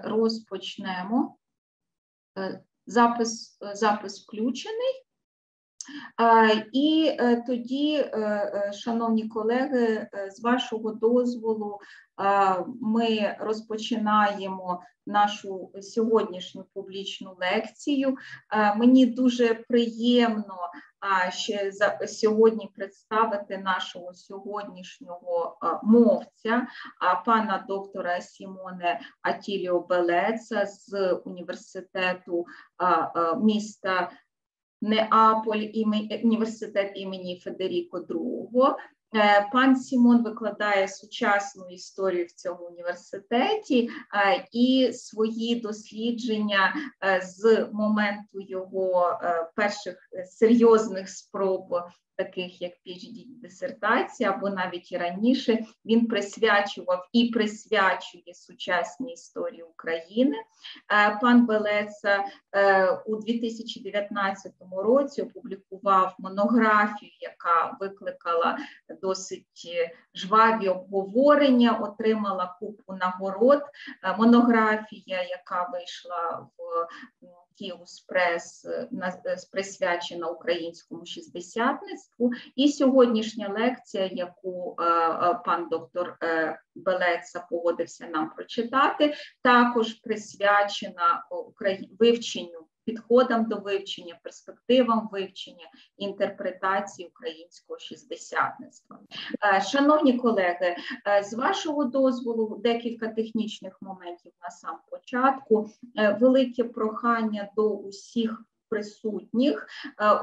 розпочнемо. Запис включений. І тоді, шановні колеги, з вашого дозволу, ми розпочинаємо нашу сьогоднішню публічну лекцію. Мені дуже приємно ще сьогодні представити нашого сьогоднішнього мовця, пана доктора Сімоне Атілліо Белецца з університету міста Неаполь, університет імені Федеріко ІІ. Пан Сімон викладає сучасну історію в цьому університеті і свої дослідження з моменту його перших серйозних спроб, таких як PhD-дисертація, або навіть і раніше, він присвячував і присвячує сучасній історії України. Пан Белеця у 2019 році опублікував монографію, яка викликала досить жваві обговорення, отримала купу нагород. Монографія, яка вийшла в Київспрес, присвячена українському шістдесятництву. І сьогоднішня лекція, яку пан доктор Белеця погодився нам прочитати, також присвячена вивченню, підходам до вивчення, перспективам вивчення інтерпретації українського шістдесятництва. Шановні колеги, з вашого дозволу декілька технічних моментів на сам початку. Велике прохання до усіх присутніх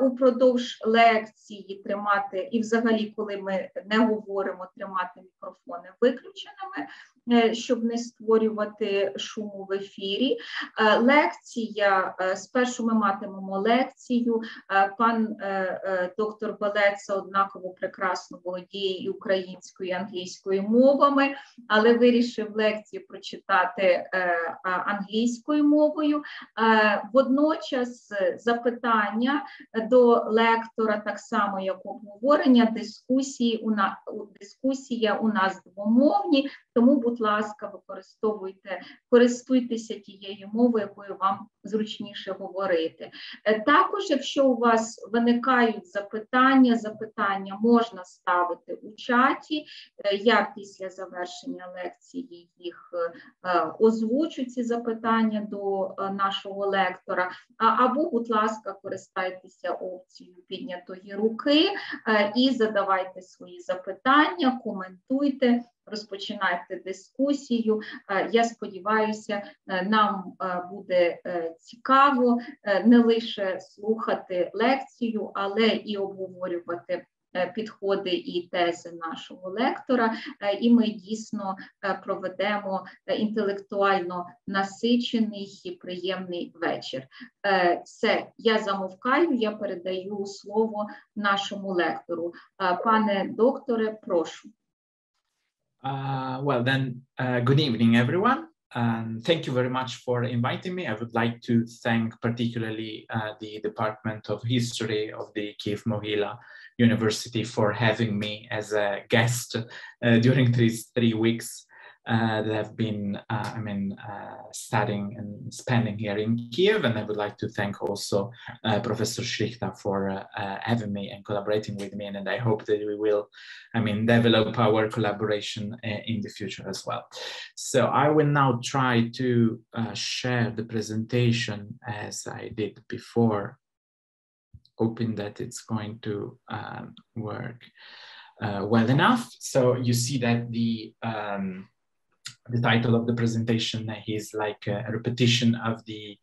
упродовж лекції тримати, і взагалі, коли ми не говоримо, тримати мікрофони виключеними, щоб не створювати шуму в ефірі. Лекція, спершу ми матимемо лекцію, пан доктор Белеця однаково прекрасно володіє і українською, і англійською мовами, але вирішив лекцію прочитати англійською мовою. Водночас запитання до лектора, так само як обговорення, дискусія у нас двомовні, тому, будь ласка, користуйтеся тією мовою, якою вам зручніше говорити. Також, якщо у вас виникають запитання можна ставити у чаті. Я після завершення лекції їх озвучу, ці запитання до нашого лектора. Або, будь ласка, користайтеся опцією піднятої руки і задавайте свої запитання, коментуйте, розпочинайте дискусію. Я сподіваюся, нам буде цікаво не лише слухати лекцію, але і обговорювати підходи і тези нашого лектора, і ми дійсно проведемо інтелектуально насичений і приємний вечір. Все, я замовкаю, я передаю слово нашому лектору. Пане докторе, прошу. Well then, good evening, everyone. Thank you very much for inviting me. I would like to thank particularly the Department of History of the Kyiv-Mohyla University for having me as a guest during these 3 weeks that I've been studying and spending here in Kiev. And I would like to thank also Professor Shrichta for having me and collaborating with me. And I hope that we will, develop our collaboration in the future as well. So I will now try to share the presentation as I did before, hoping that it's going to work well enough. So you see that the title of the presentation is like a repetition of the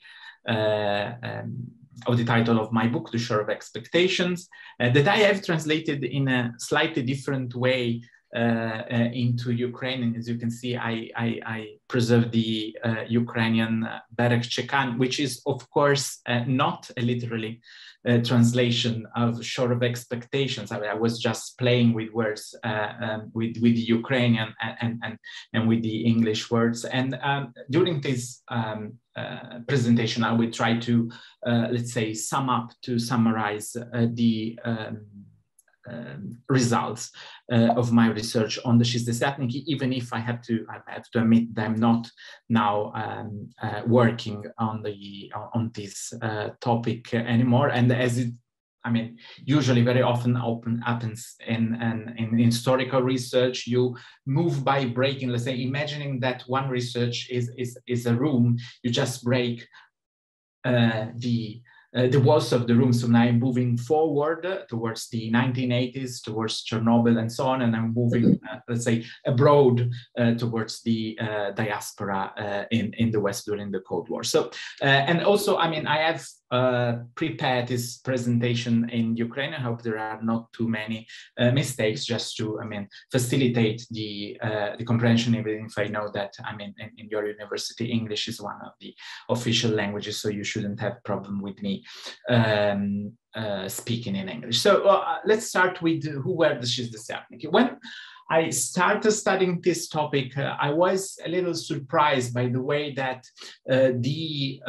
title of my book, The Shore of Expectations, that I have translated in a slightly different way into Ukrainian. As you can see, I preserved the Ukrainian Bereg, which is, of course, not a literally translation of Shore of Expectations. I was just playing with words with the Ukrainian and with the English words. And during this presentation, I will try to, let's say, summarize results of my research on the Shistdesiatnytstvo, even if I have to admit that I'm not now working on this topic anymore. And as it, usually very often happens in historical research, you move by breaking, let's say, imagining that one research is a room, you just break the walls of the room. So now I'm moving forward towards the 1980s, towards Chernobyl and so on, and I'm moving, let's say, abroad towards the diaspora in the West during the Cold War. So, and also, I have prepared this presentation in Ukrainian. I hope there are not too many mistakes, just to, facilitate the comprehension, even if I know that, in your university, English is one of the official languages, so you shouldn't have problem with me speaking in English. So let's start with who were the Shistdesiatnytstvo. When I started studying this topic, I was a little surprised by the way that the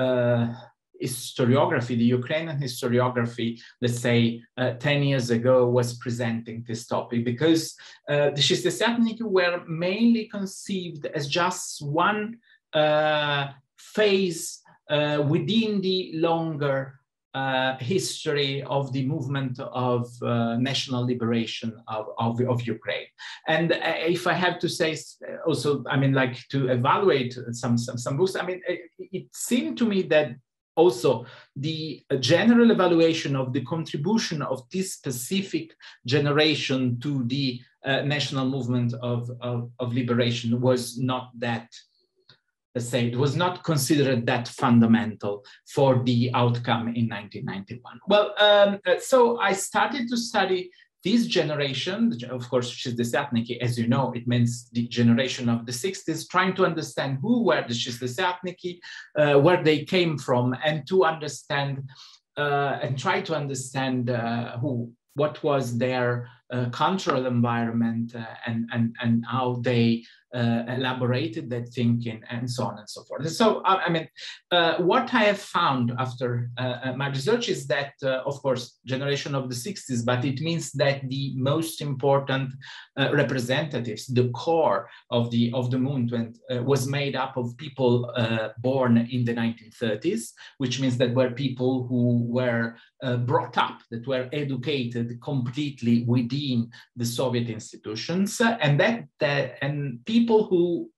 historiography, the Ukrainian historiography, let's say 10 years ago, was presenting this topic, because the Shistdesiatnytstvo were mainly conceived as just one phase within the longer history of the movement of national liberation of Ukraine. And if I have to say also, like to evaluate some books, it seemed to me that also the general evaluation of the contribution of this specific generation to the national movement of liberation was not that, let's say, it was not considered that fundamental for the outcome in 1991. Well, so I started to study this generation, of course, Shistdesiatnytstvo, as you know, it means the generation of the 60s, trying to understand who were the Shistdesiatnytstvo, where they came from, and to understand and try to understand what was their cultural environment and how they elaborated that thinking and so on and so forth. So, what I have found after my research is that, of course, generation of the 60s, but it means that the most important representatives, the core of the movement was made up of people born in the 1930s, which means that were people who were brought up, that were educated completely within the Soviet institutions, and people who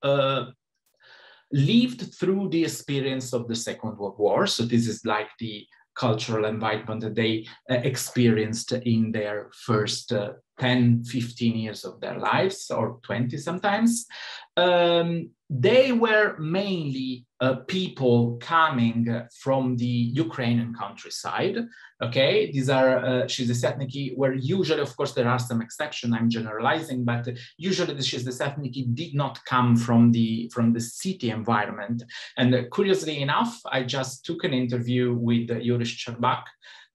lived through the experience of the Second World War. So this is like the cultural environment that they experienced in their first 10, 15 years of their lives, or 20 sometimes. They were mainly people coming from the Ukrainian countryside. Okay, these are Shistdesiatnytstvo, where usually, of course, there are some exceptions, I'm generalizing, but usually the Shistdesiatnytstvo did not come from the city environment. And curiously enough, I just took an interview with Yuri Shcherbak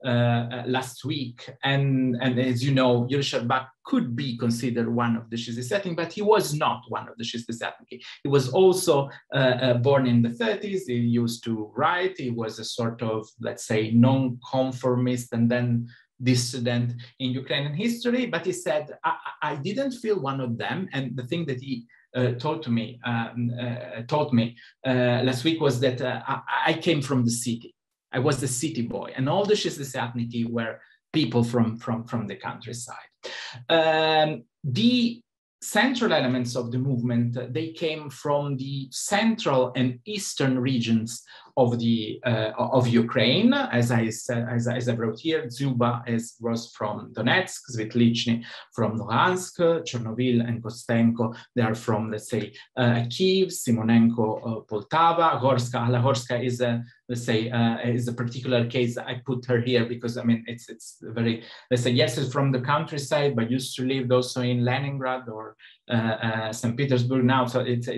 last week, and as you know, Yuri Shcherbak could be considered one of the Shistdesiatnytstvo, but he was not one of the Shistdesiatnytstvo. He was also born in the 30s. He used to write. He was a sort of, let's say, non-conformist and then dissident in Ukrainian history. But he said, I didn't feel one of them. And the thing that he taught me last week was that I came from the city. I was the city boy, and all the Shistdesiatnytstvo were people from the countryside. The central elements of the movement, they came from the central and eastern regions of Ukraine. As I wrote here, Dzyuba was from Donetsk, Svitlichny from Luhansk, Chernobyl and Kostenko, they are from, let's say, Kyiv, Simonenko, Poltava, Gorska is a, let's say, is a particular case. I put her here because, it's very, let's say, yes, it's from the countryside, but used to live also in Leningrad or St. Petersburg now. So it's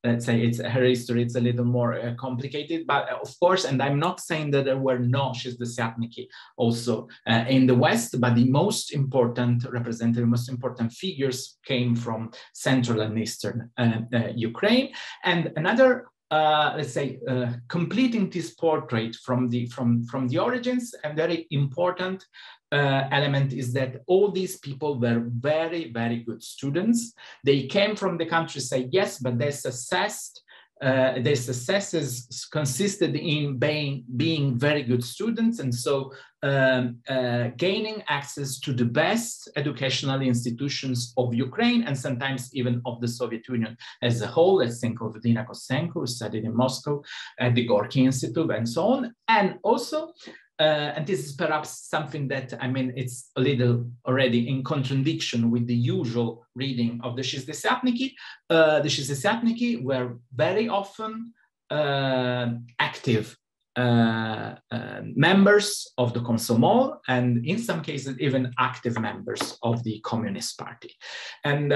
let's say, it's her history, it's a little more complicated, but of course, and I'm not saying that there were no Shistdesiatnytstvo also in the West, but the most important representative, most important figures came from Central and Eastern Ukraine. And another let's say, completing this portrait from the origins, and very important element is that all these people were very, very good students. They came from the countryside, yes, but their successes consisted in being very good students, and so gaining access to the best educational institutions of Ukraine and sometimes even of the Soviet Union as a whole. Let's think of Dina Kosenko, who studied in Moscow at the Gorky Institute and so on. And also, and this is perhaps something that, I mean, it's a little already in contradiction with the usual reading of the Shistdesiatniki. The Shistdesiatniki were very often active members of the Komsomol, and in some cases even active members of the Communist Party. And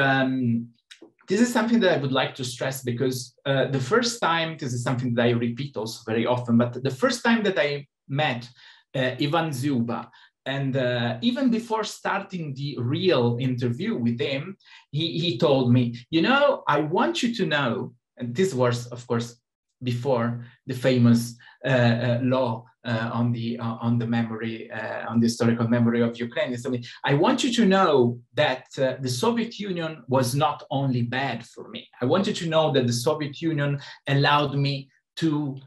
this is something that I would like to stress, because the first time, this is something that I repeat also very often, but the first time that I met Ivan Zuba, and even before starting the real interview with him, he told me, you know, I want you to know, and this was, of course, before the famous law on the memory, on the historical memory of Ukraine. So I want you to know that the Soviet Union was not only bad for me. I want you to know that the Soviet Union allowed me to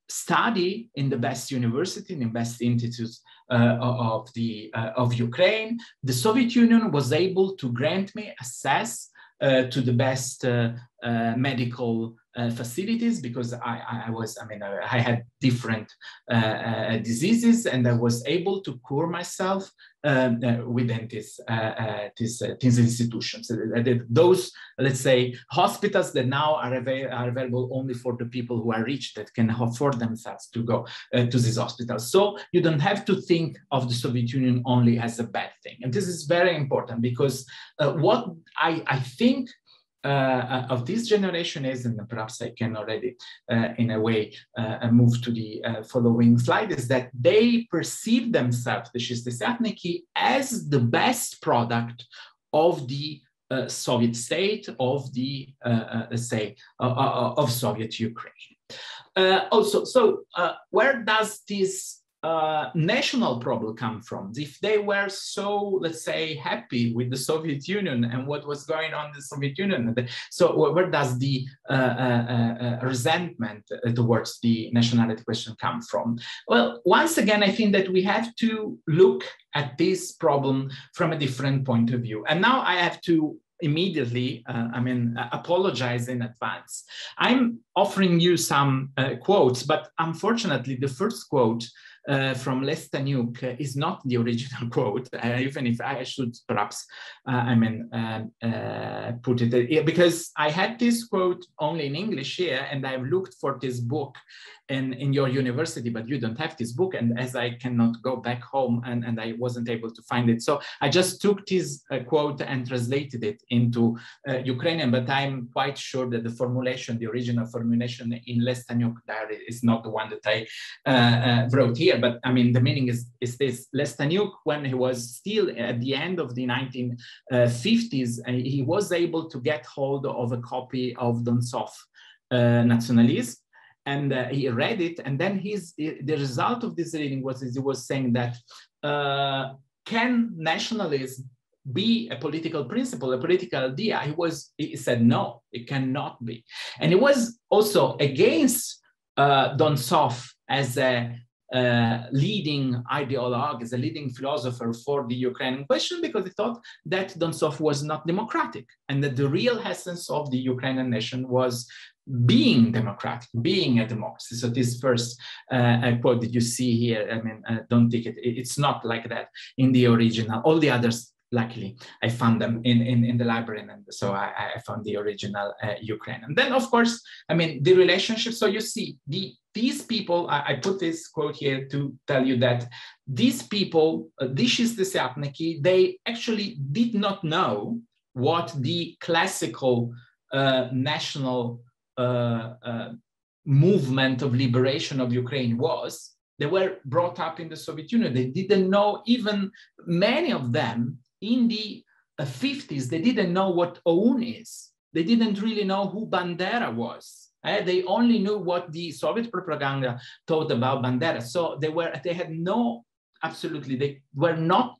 study in the best university, in the best institutes of Ukraine. The Soviet Union was able to grant me access to the best medical facilities, because I had different diseases, and I was able to cure myself within these institutions. Those, let's say, hospitals that now are available only for the people who are rich, that can afford themselves to go to these hospitals. So you don't have to think of the Soviet Union only as a bad thing. And this is very important, because what I think of this generation is, and perhaps I can already in a way move to the following slide, is that they perceive themselves, the Shistdesiatniki, as the best product of the Soviet state, of the, let's say, of Soviet Ukraine. Also, so where does this national problem come from? If they were so, let's say, happy with the Soviet Union and what was going on in the Soviet Union, so where does the resentment towards the nationality question come from? Well, once again, I think that we have to look at this problem from a different point of view. And now I have to immediately, apologize in advance. I'm offering you some quotes, but unfortunately, the first quote from Les Staniuk is not the original quote, even if I should perhaps, put it here, because I had this quote only in English here, and I've looked for this book in your university, but you don't have this book, and as I cannot go back home, and I wasn't able to find it, so I just took this quote and translated it into Ukrainian, but I'm quite sure that the formulation, the original formulation in Les Staniuk diary is not the one that I wrote here. But I mean, the meaning is this: Les Staniuk, when he was still at the end of the 1950s, he was able to get hold of a copy of Dontsov Nationalism, and he read it. And then the result of this reading was he was saying that can nationalism be a political principle, a political idea? He said no, it cannot be. And he was also against Dontsov as a leading ideologue, as a leading philosopher for the Ukrainian question, because he thought that Dontsov was not democratic, and that the real essence of the Ukrainian nation was being democratic, being a democracy. So this first quote that you see here, don't take it, it's not like that in the original. All the others, luckily, I found them in the library, and so I found the original Ukrainian. Then, of course, the relationship. So you see, these people, I put this quote here to tell you that these people, the Shistdesiatniki, they actually did not know what the classical national movement of liberation of Ukraine was. They were brought up in the Soviet Union. They didn't know, even many of them in the 50s, they didn't know what OUN is. They didn't really know who Bandera was. They only knew what the Soviet propaganda taught about Bandera. So they had no absolutely, they were not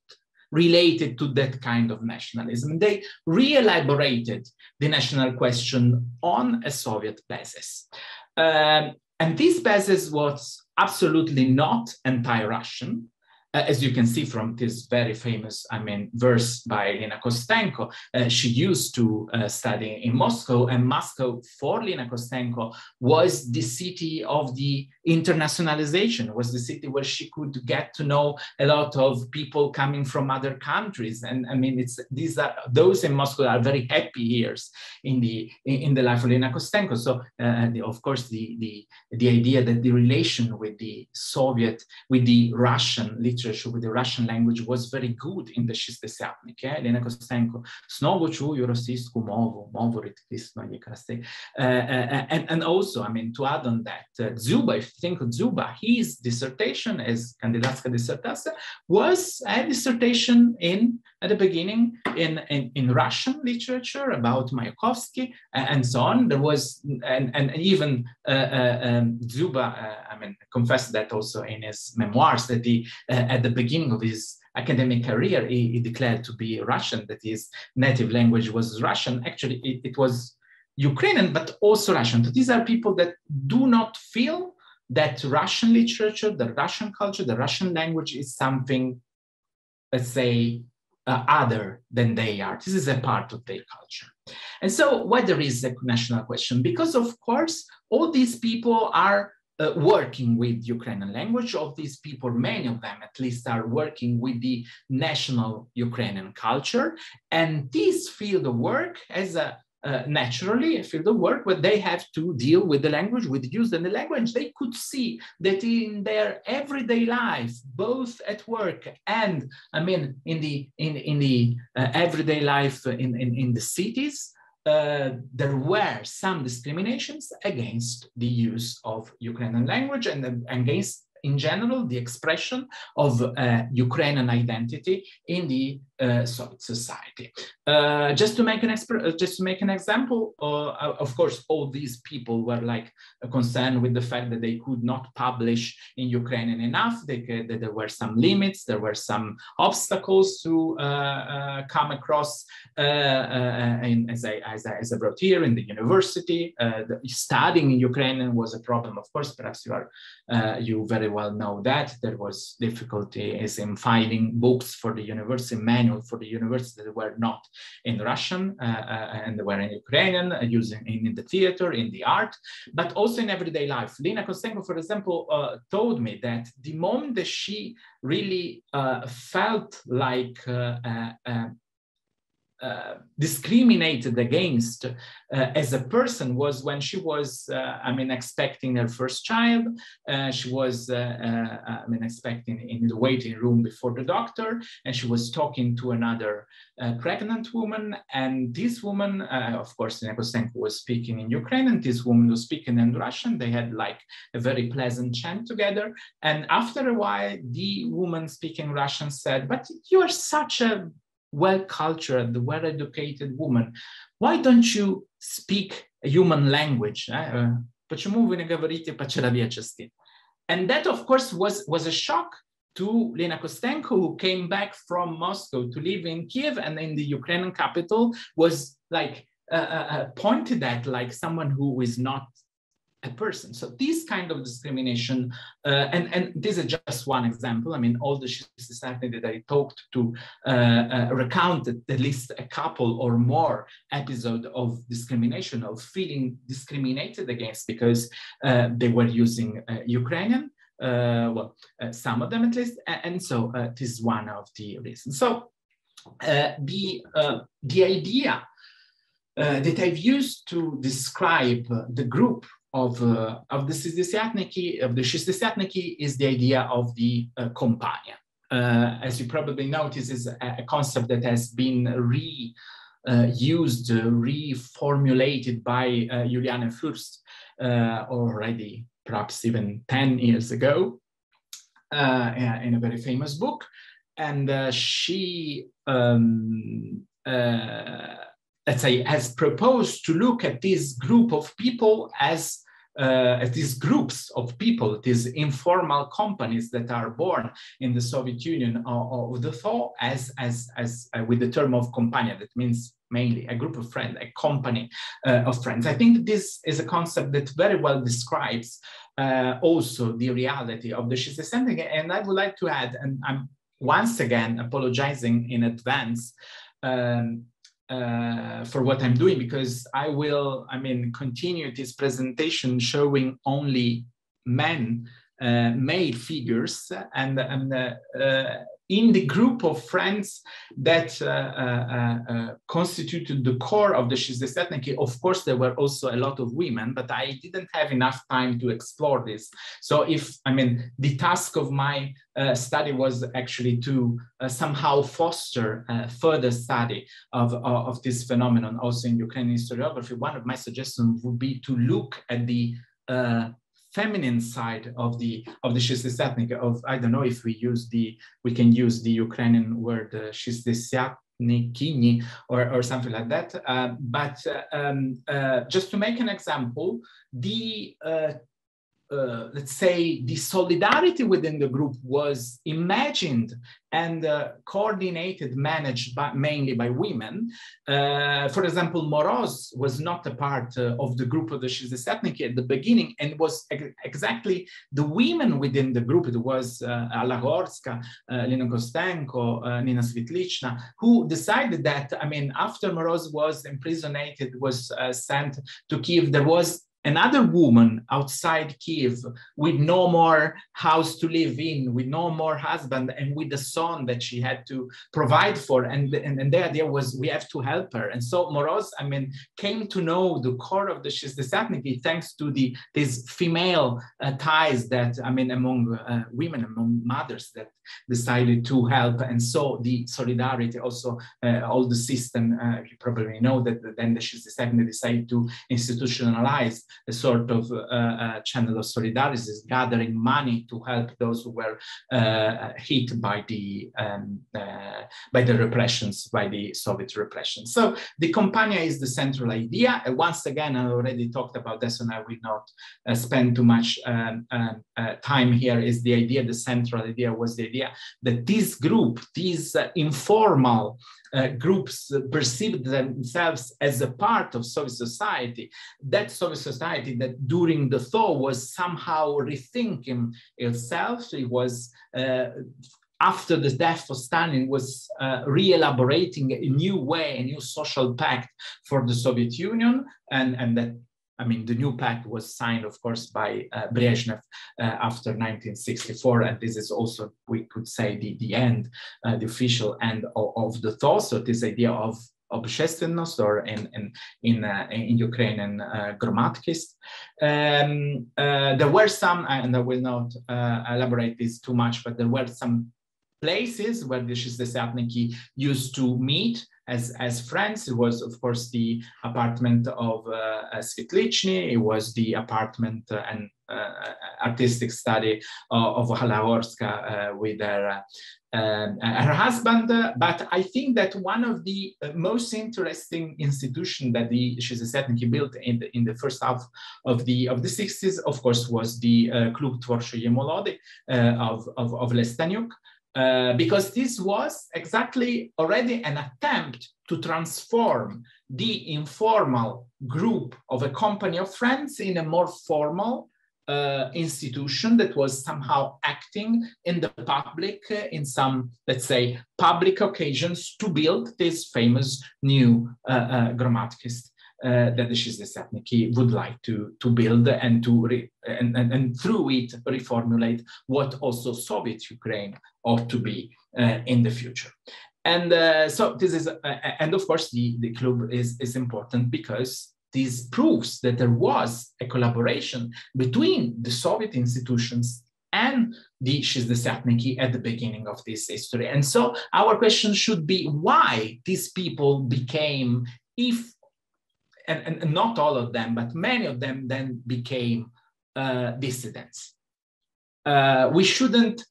related to that kind of nationalism. They re-elaborated the national question on a Soviet basis. And this basis was absolutely not anti-Russian. As you can see from this very famous, verse by Lena Kostenko, she used to study in Moscow, and Moscow for Lena Kostenko was the city of the internationalization, was the city where she could get to know a lot of people coming from other countries. And those in Moscow are very happy years in the life of Lena Kostenko. So of course the idea that the relation with the Soviet, with the Russian literature, with the Russian language was very good in the Shistdesiatniki. Lena Kostenko, знову чую російську мову, говорить кисної краси. And also, to add on that, Dzuba, if you think of Dzuba, his dissertation as kandidatska dissertacja was a dissertation at the beginning in Russian literature about Mayakovsky and so on. There was, and even Dzuba, confessed that also in his memoirs, that he, at the beginning of his academic career, he declared to be Russian, that his native language was Russian. Actually, it was Ukrainian, but also Russian. So these are people that do not feel that Russian literature, the Russian culture, the Russian language is something, let's say, other than they are. This is a part of their culture. And so why there is a national question? Because, of course, all these people are working with Ukrainian language. Of these people, many of them at least, are working with the national Ukrainian culture. And this field of work as naturally a field of work where they have to deal with the language, with use of the language. They could see that in their everyday life, both at work and in the everyday life in the cities, there were some discriminations against the use of Ukrainian language and against, in general, the expression of Ukrainian identity in the Soviet society. Just to make an example, of course, all these people were concerned with the fact that they could not publish in Ukrainian enough. That there were some limits, there were some obstacles to come across. As I wrote here in the university, studying in Ukrainian was a problem. Of course, perhaps you very well know that there was difficulties in finding books for the university, manual for the university that were not in Russian and they were in Ukrainian, using in the theater, in the art, but also in everyday life. Lena Kostenko, for example, told me that the moment that she really felt like discriminated against as a person was when she was, expecting her first child. She was, expecting in the waiting room before the doctor, and she was talking to another pregnant woman. And this woman, of course, Lena Kostenko was speaking in Ukrainian. This woman was speaking in Russian. They had a very pleasant chat together. And after a while, the woman speaking Russian said, "But you are such a well-cultured, well-educated woman. Why don't you speak a human language? Почему вы не говорите по-человечески?" And that, of course, was a shock to Lena Kostenko, who came back from Moscow to live in Kiev and in the Ukrainian capital, was pointed at like someone who is not a person. So this kind of discrimination, and this is just one example. All the Shistdesiatnytstvo that I talked to recounted at least a couple or more episodes of discrimination, of feeling discriminated against because they were using Ukrainian, some of them at least, and so this is one of the reasons. So the idea that I've used to describe the group of the Shistdesiatnytstvo is the idea of the companion. As you probably notice, is a concept that has been reformulated by Juliane Fürst already, perhaps even 10 years ago, in a very famous book. And she, let's say, has proposed to look at this group of people as these groups of people, these informal companies that are born in the Soviet Union of the thought as with the term of compania, that means mainly a group of friends, a company of friends. I think this is a concept that very well describes also the reality of the Shistdesiatnytstvo. And I would like to add, and I'm once again apologizing in advance for what I'm doing, because I will, continue this presentation showing only male figures, and in the group of friends that constituted the core of the Shistdesiatnytstvo, of course, there were also a lot of women, but I didn't have enough time to explore this. So the task of my study was actually to somehow foster further study of this phenomenon also in Ukrainian historiography. One of my suggestions would be to look at the feminine side of the Shistdesiatnytstvo. I don't know if we can use the Ukrainian word Shistdesiatnytstvo or something like that. But just to make an example, let's say the solidarity within the group was imagined and coordinated, managed mainly by women. For example, Moroz was not a part of the group of the Shistdesiatnytstvo at the beginning, and it was exactly the women within the group. It was Alla Gorska, Lina Kostenko, Nina Svitlichna, who decided that, after Moroz was imprisoned, was sent to Kiev, there was another woman outside Kiev with no more house to live in, with no more husband, and with a son that she had to provide for. And the idea was, we have to help her. And so Moroz, came to know the core of the Shistdesiatnytstvo thanks to these female ties that, among women, among mothers that decided to help. And so the solidarity also, all the system, you probably know that then the Shistdesiatnytstvo decided to institutionalize a sort of channel of solidarity, gathering money to help those who were hit by the repressions, by the Soviet repression. So the compania is the central idea. Once again, I already talked about this, and I will not spend too much time here. Is the idea, the central idea was the idea that this group, these informal groups perceived themselves as a part of Soviet society, that Soviet society that during the thaw was somehow rethinking itself. It was, after the death of Stalin, was re-elaborating a new way, a new social pact for the Soviet Union, and that, the new pact was signed, of course, by Brezhnev after 1964, and this is also, we could say, the end, the official end of the thaw. So this idea of Shistdesiatnytstvo, or in Ukrainian grammatkist. There were some, and I will not elaborate this too much, but there were some places where the Shistdesiatnytstvo used to meet as friends. It was, of course, the apartment of Svitlichny. It was the apartment and artistic study of Alla Gorska with her husband. But I think that one of the most interesting institutions that the Shistdesiatnytstvo built in the first half of the 60s, of course, was the Klub Tworczej Molody of Lestaniuk. Because this was exactly already an attempt to transform the informal group of a company of friends in a more formal institution that was somehow acting in the public, in some, let's say, public occasions, to build this famous new grammatkist that the Shistdesiatnytstvo would like to build and and through it reformulate what also Soviet Ukraine ought to be in the future. And so this is, and of course the club is important because this proves that there was a collaboration between the Soviet institutions and the Shistdesiatnytstvo at the beginning of this history. And so our question should be why these people became, and not all of them, but many of them then became dissidents. We shouldn't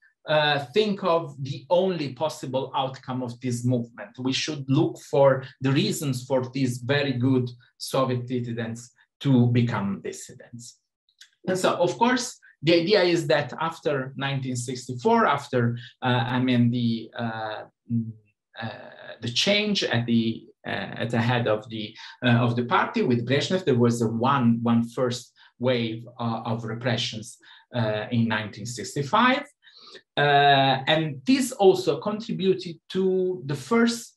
think of the only possible outcome of this movement. We should look for the reasons for these very good Soviet dissidents to become dissidents. And so, of course, the idea is that after 1964, after the change at the head of the party with Brezhnev, there was one first wave of repressions in 1965, and this also contributed to the first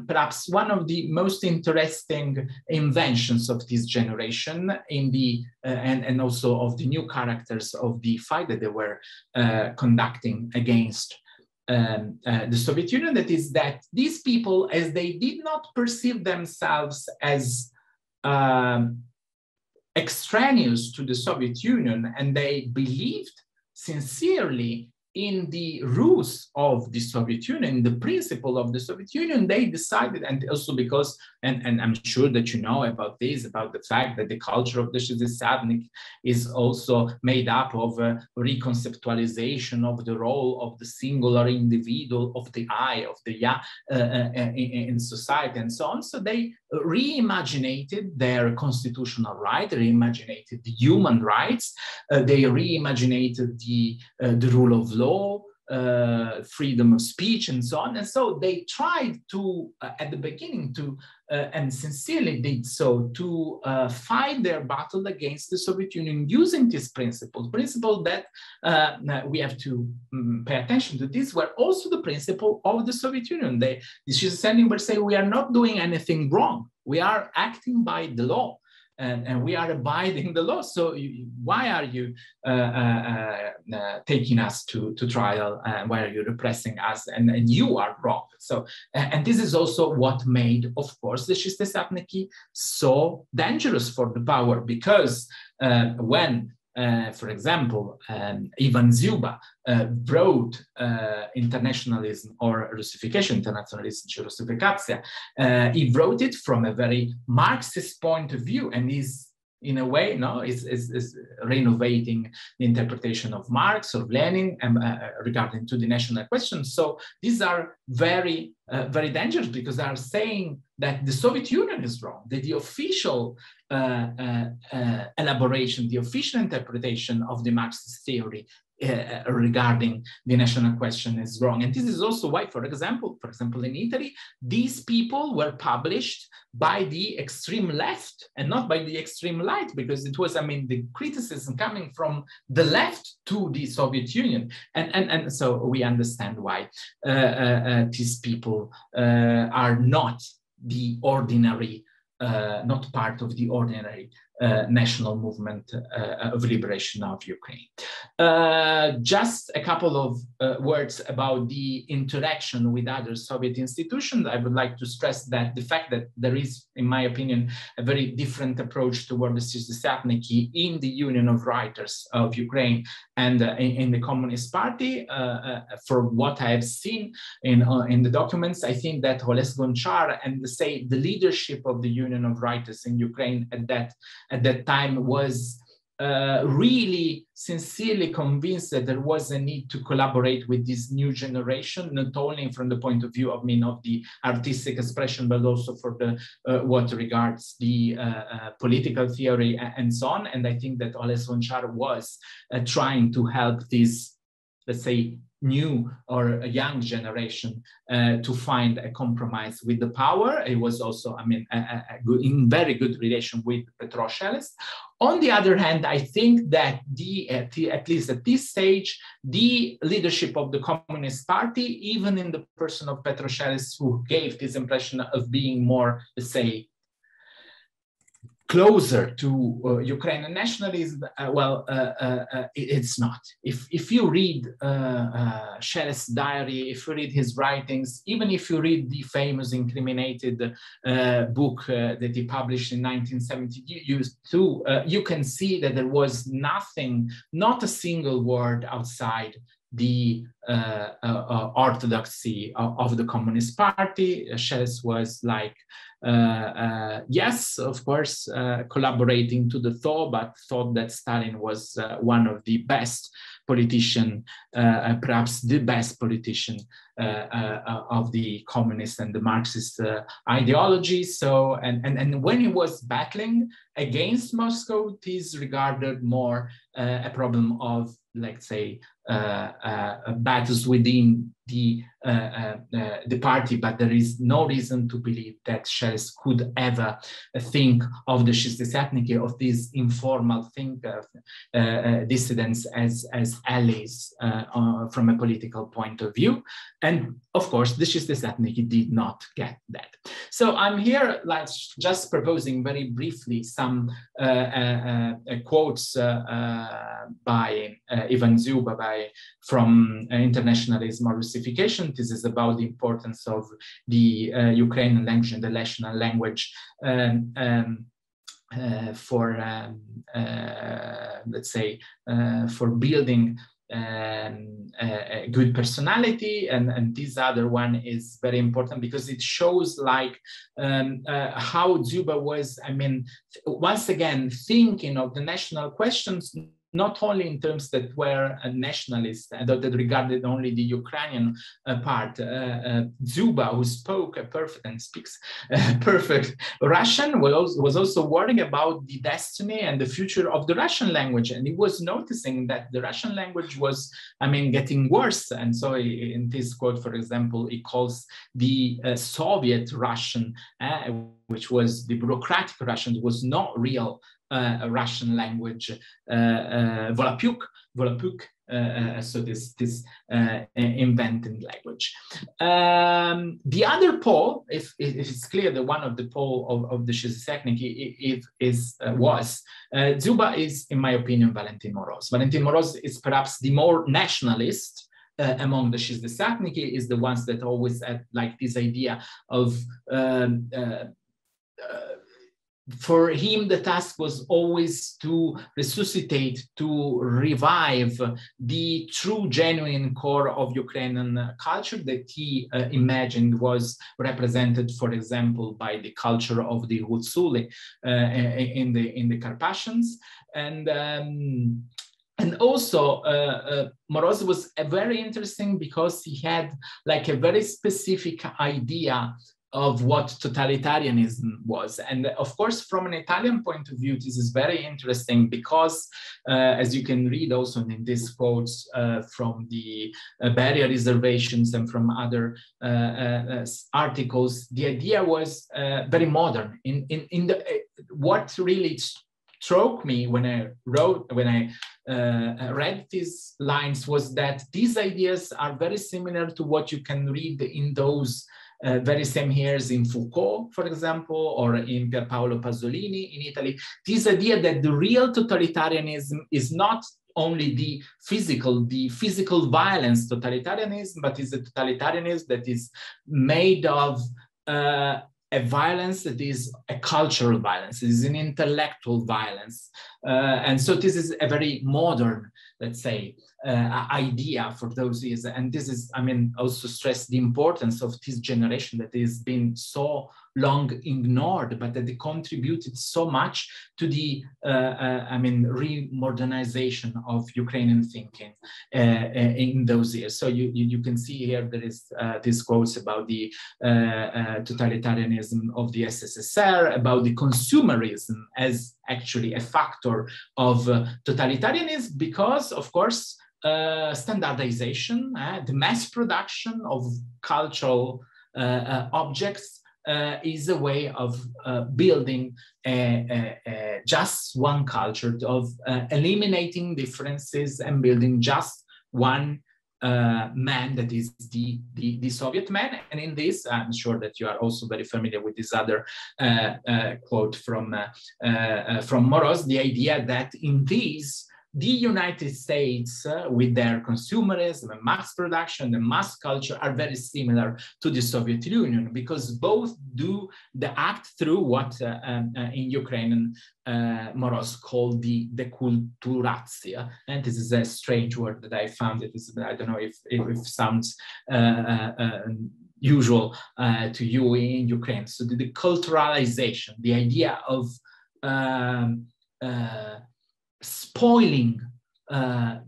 perhaps one of the most interesting inventions of this generation in the and also of the new characters of the fight that they were conducting against the Soviet Union. That is that these people, as they did not perceive themselves as extraneous to the Soviet Union, and they believed sincerely in the rules of the Soviet Union, the principle of the Soviet Union, they decided, and also because, and I'm sure that you know about this, about the fact that the culture of the Shistdesiatnik is also made up of a reconceptualization of the role of the singular individual, of the I, of the ya in society and so on. So they reimaginated their constitutional right, reimaginated the human rights, they reimaginated the rule of law, freedom of speech, and so on. And so they tried to, at the beginning, to, and sincerely did so, to fight their battle against the Soviet Union using this principle that we have to pay attention to. These were also the principle of the Soviet Union. The Shistdesiatnik were saying, we are not doing anything wrong. We are acting by the law. And we are abiding the law. So why are you taking us to trial? Why are you repressing us? And you are wrong. So, and this is also what made, of course, the Shistdesiatniki so dangerous for the power, because when, for example, Ivan Zuba wrote Internationalism or Russification, Internationalism, Russifikacja, he wrote it from a very Marxist point of view, and is in a way, is renovating the interpretation of Marx or Lenin regarding to the national question. So these are very, very dangerous, because they are saying that the Soviet Union is wrong, that the official elaboration, the official interpretation of the Marxist theory regarding the national question is wrong. And this is also why, for example, in Italy, these people were published by the extreme left and not by the extreme right, because it was, the criticism coming from the left to the Soviet Union. And so we understand why these people are not the ordinary, not part of the ordinary national movement of liberation of Ukraine. Just a couple of words about the interaction with other Soviet institutions. I would like to stress that the fact that there is, in my opinion, a very different approach toward the Shistdesiatniki in the Union of Writers of Ukraine and in the Communist Party. For what I have seen in the documents, I think that Oles Gonchar and the leadership of the Union of Writers in Ukraine at that time was really sincerely convinced that there was a need to collaborate with this new generation, not only from the point of view of the artistic expression, but also for the what regards the political theory and so on. And I think that Oles Gonchar was trying to help this, let's say, new or a young generation to find a compromise with the power. It was also, in very good relation with Petro Szeles. On the other hand, I think that at least at this stage, the leadership of the Communist Party, even in the person of Petro Szeles, who gave this impression of being more, let's say, closer to Ukrainian nationalism, it's not. If you read Szeles' diary, if you read his writings, even if you read the famous incriminated book that he published in 1972, you can see that there was nothing, not a single word outside the orthodoxy of the Communist Party. Szeles was like Yes, of course, collaborating to the thaw, but thought that Stalin was one of the best politician, perhaps the best politician of the communist and the Marxist ideology. So, and when he was battling against Moscow, it is regarded more a problem of, let's say, battles within the party, but there is no reason to believe that Shells could ever think of the Shistdesiatniki, of these informal dissidents as allies from a political point of view. And of course, the Shistdesiatniki did not get that. So I'm here just proposing very briefly some quotes by Ivan Zuba from Internationalism or Russification. This is about the importance of the Ukrainian language and the national language for, let's say, for building a good personality, and this other one is very important because it shows like how Zuba was, I mean, once again thinking of the national questions not only in terms that were nationalist and that regarded only the Ukrainian part. Zuba, who spoke perfect and speaks perfect Russian, was also worrying about the destiny and the future of the Russian language. And he was noticing that the Russian language was, I mean, getting worse. And so in this quote, for example, he calls the Soviet Russian, which was the bureaucratic Russian, was not real Russian language, Volapyk, so this invented language. The other pole, if it's clear that one of the pole of the Shistdesiatniki was Zuba is, in my opinion, Valentin Moroz. Valentin Moroz is perhaps the more nationalist among the Shistdesiatniki, is the ones that always had like this idea of for him, the task was always to resuscitate, to revive the true, genuine core of Ukrainian culture that he imagined was represented, for example, by the culture of the Hutsuli in the Carpathians. And also, Moroz was very interesting because he had like a very specific idea of what totalitarianism was. And of course, from an Italian point of view, this is very interesting because, as you can read also in these quotes from the barrier reservations and from other articles, the idea was very modern. What really struck me when I read these lines was that these ideas are very similar to what you can read in those very same years in Foucault, for example, or in Pier Paolo Pasolini in Italy. This idea that the real totalitarianism is not only the physical violence totalitarianism, but is a totalitarianism that is made of a violence that is a cultural violence, it is an intellectual violence. And so this is a very modern, let's say, idea for those years. And this is, I mean, also stress the importance of this generation that has been so long ignored, but that they contributed so much to the, I mean, re-modernization of Ukrainian thinking in those years. So you can see here there is these quotes about the totalitarianism of the SSSR, about the consumerism as actually a factor of totalitarianism, because, of course, standardization, the mass production of cultural objects is a way of building just one culture, of eliminating differences and building just one man, that is the Soviet man. And in this, I'm sure that you are also very familiar with this other quote from Moroz, the idea that in these, the United States, with their consumerism and mass production and mass culture, are very similar to the Soviet Union, because both do the act through what in Ukrainian Moroz called the dekulturacja. And this is a strange word that I found. I don't know if it sounds usual to you in Ukraine. So the culturalization, the idea of spoiling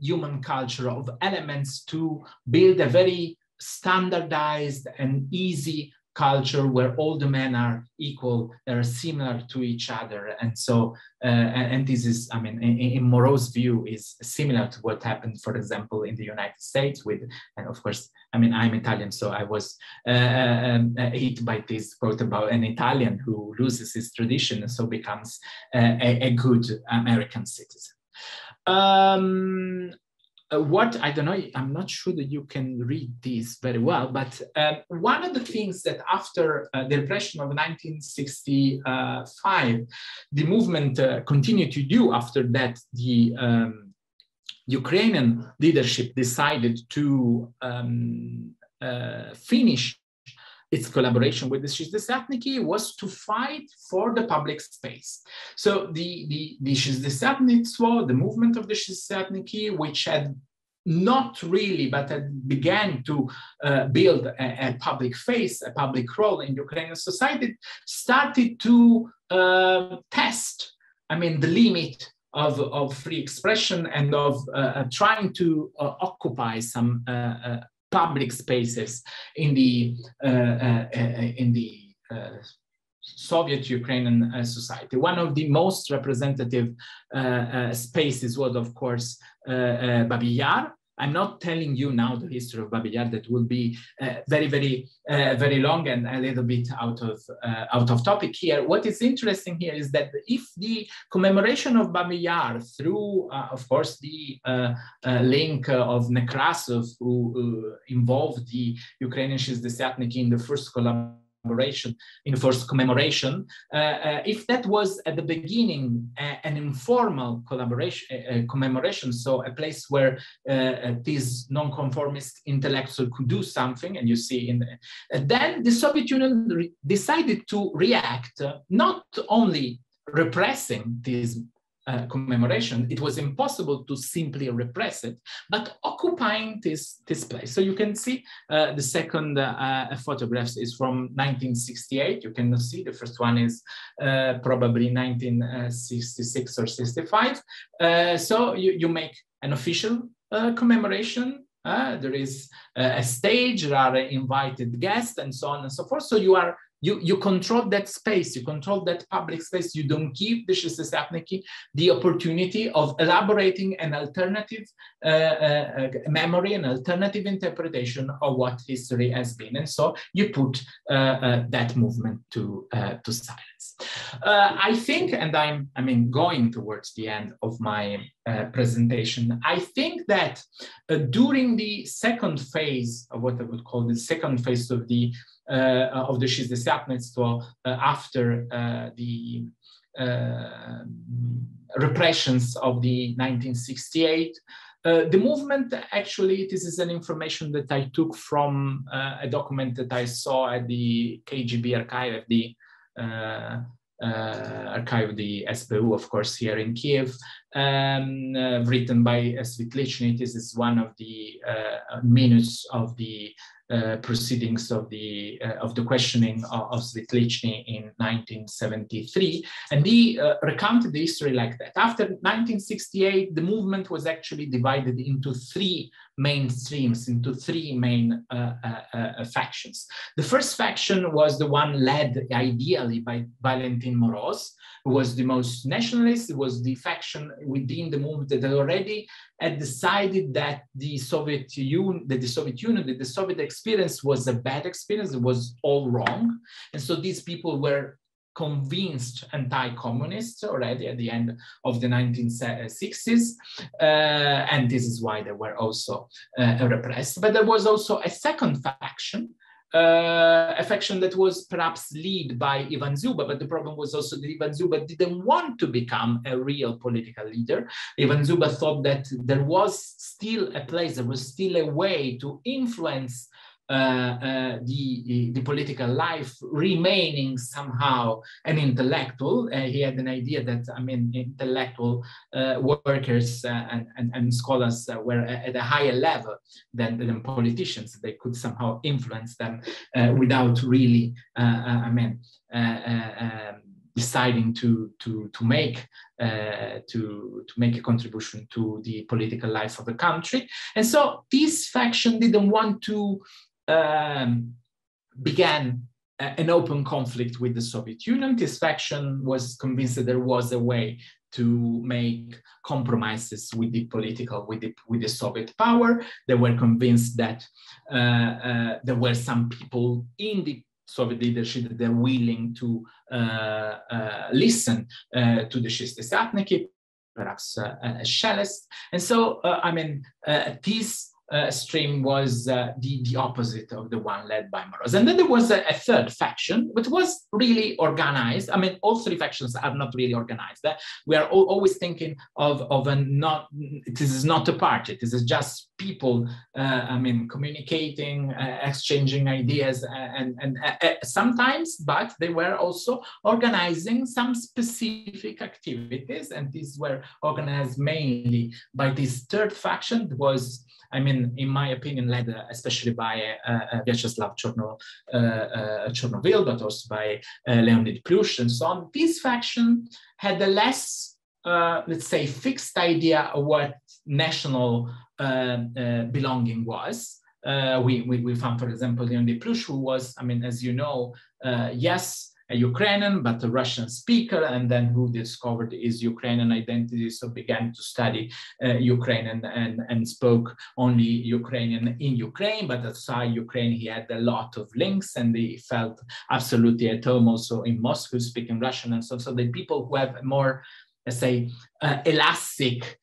human culture of elements to build a very standardized and easy culture where all the men are equal, they're similar to each other. And so, and this is, I mean, in Moreau's view, is similar to what happened, for example, in the United States with, and of course, I mean, I'm Italian, so I was hit by this quote about an Italian who loses his tradition and so becomes a good American citizen. What, I don't know, I'm not sure that you can read this very well, but one of the things that after the repression of 1965, the movement continued to do after that, the Ukrainian leadership decided to finish its collaboration with the Shistdesiatniki was to fight for the public space. So the Shistdesiatnytstvo, the movement of the Shistdesiatniki, which had not really, but had began to build a public face, a public role in Ukrainian society, started to test, I mean, the limit of free expression and of trying to occupy some public spaces in the Soviet Ukrainian society. One of the most representative spaces was, of course, Babi Yar. I'm not telling you now the history of Babi Yar. That will be very long and a little bit out of topic here. What is interesting here is that if the commemoration of Babi Yar through, of course, the link of Nekrasov, who involved the Ukrainian Shistdesiatniki in the first commemoration, if that was at the beginning an informal commemoration, so a place where these non-conformist intellectuals could do something, and you see then the Soviet Union decided to react, not only repressing these commemoration, it was impossible to simply repress it, but occupying this place. So you can see the second photographs is from 1968. You can see the first one is probably 1966 or 65. So you make an official commemoration. There is a stage, there are invited guests, and so on and so forth. So you control that space, you control that public space. You don't give the Shistdesiatniki the opportunity of elaborating an alternative memory, an alternative interpretation of what history has been. And so you put that movement to silence. I think, and I'm going towards the end of my presentation, I think that during the second phase of what I would call the second phase of the Shistdesiatnytstvo after the repressions of the 1968, the movement, actually, this is an information that I took from a document that I saw at the KGB archive, at the archive of the SBU, of course, here in Kiev, written by Svetlichny. This is one of the minutes of the proceedings of the questioning of Svetlichny in 1973, and he recounted the history like that. After 1968, the movement was actually divided into three main streams, into three main factions. The first faction was the one led ideally by Valentin Moroz, who was the most nationalist. It was the faction within the movement that already had decided that the Soviet Union, that the Soviet experience was a bad experience, it was all wrong. And so these people were convinced anti-communists already at the end of the 1960s. And this is why they were also repressed. But there was also a second faction, a faction that was perhaps led by Ivan Zuba, but the problem was also that Ivan Zuba didn't want to become a real political leader. Ivan Zuba thought that there was still a place, there was still a way to influence the political life, remaining somehow an intellectual. He had an idea that, I mean, intellectual workers and scholars were at a higher level than politicians. They could somehow influence them without really, deciding to make a contribution to the political life of the country. And so this faction didn't want to begin an open conflict with the Soviet Union. This faction was convinced that there was a way to make compromises with the political, with the Soviet power. They were convinced that there were some people in the Soviet leadership that they're willing to listen to the Shistdesiatnytstvo, perhaps a cellist. And so, this stream was the opposite of the one led by Moroz. And then there was a third faction, which was really organized. I mean, all three factions are not really organized. We are always thinking of this is not a party, this is just people, communicating, exchanging ideas, and sometimes, but they were also organizing some specific activities, and these were organized mainly by this third faction that was, in my opinion, led especially by Vyacheslav Chornovil, but also by Leonid Plush and so on. This faction had a less, let's say, fixed idea of what national belonging was. We found, for example, Leonid Plush, who was, as you know, yes, a Ukrainian, but a Russian speaker, and then who discovered his Ukrainian identity, so began to study Ukrainian and spoke only Ukrainian in Ukraine, but outside Ukraine he had a lot of links, and he felt absolutely at home also in Moscow, speaking Russian, and so the people who have more, let's say, elastic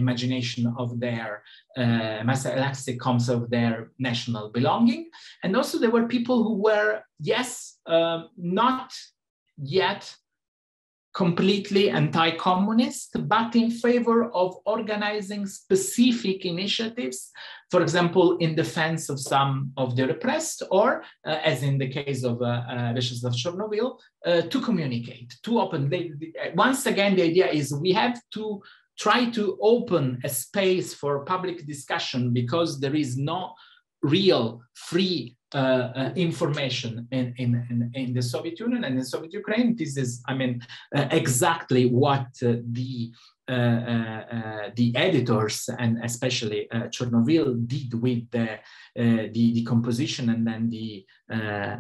imagination of their elastic concept of their national belonging. And also there were people who were, yes, not yet completely anti-communist, but in favor of organizing specific initiatives, for example, in defense of some of the repressed, or as in the case of Vyacheslav Chornovil, to communicate, to open. Once again, the idea is we have to try to open a space for public discussion, because there is no real free information in the Soviet Union and in Soviet Ukraine. This is, exactly what the editors, and especially Chornovil, did with the composition and then the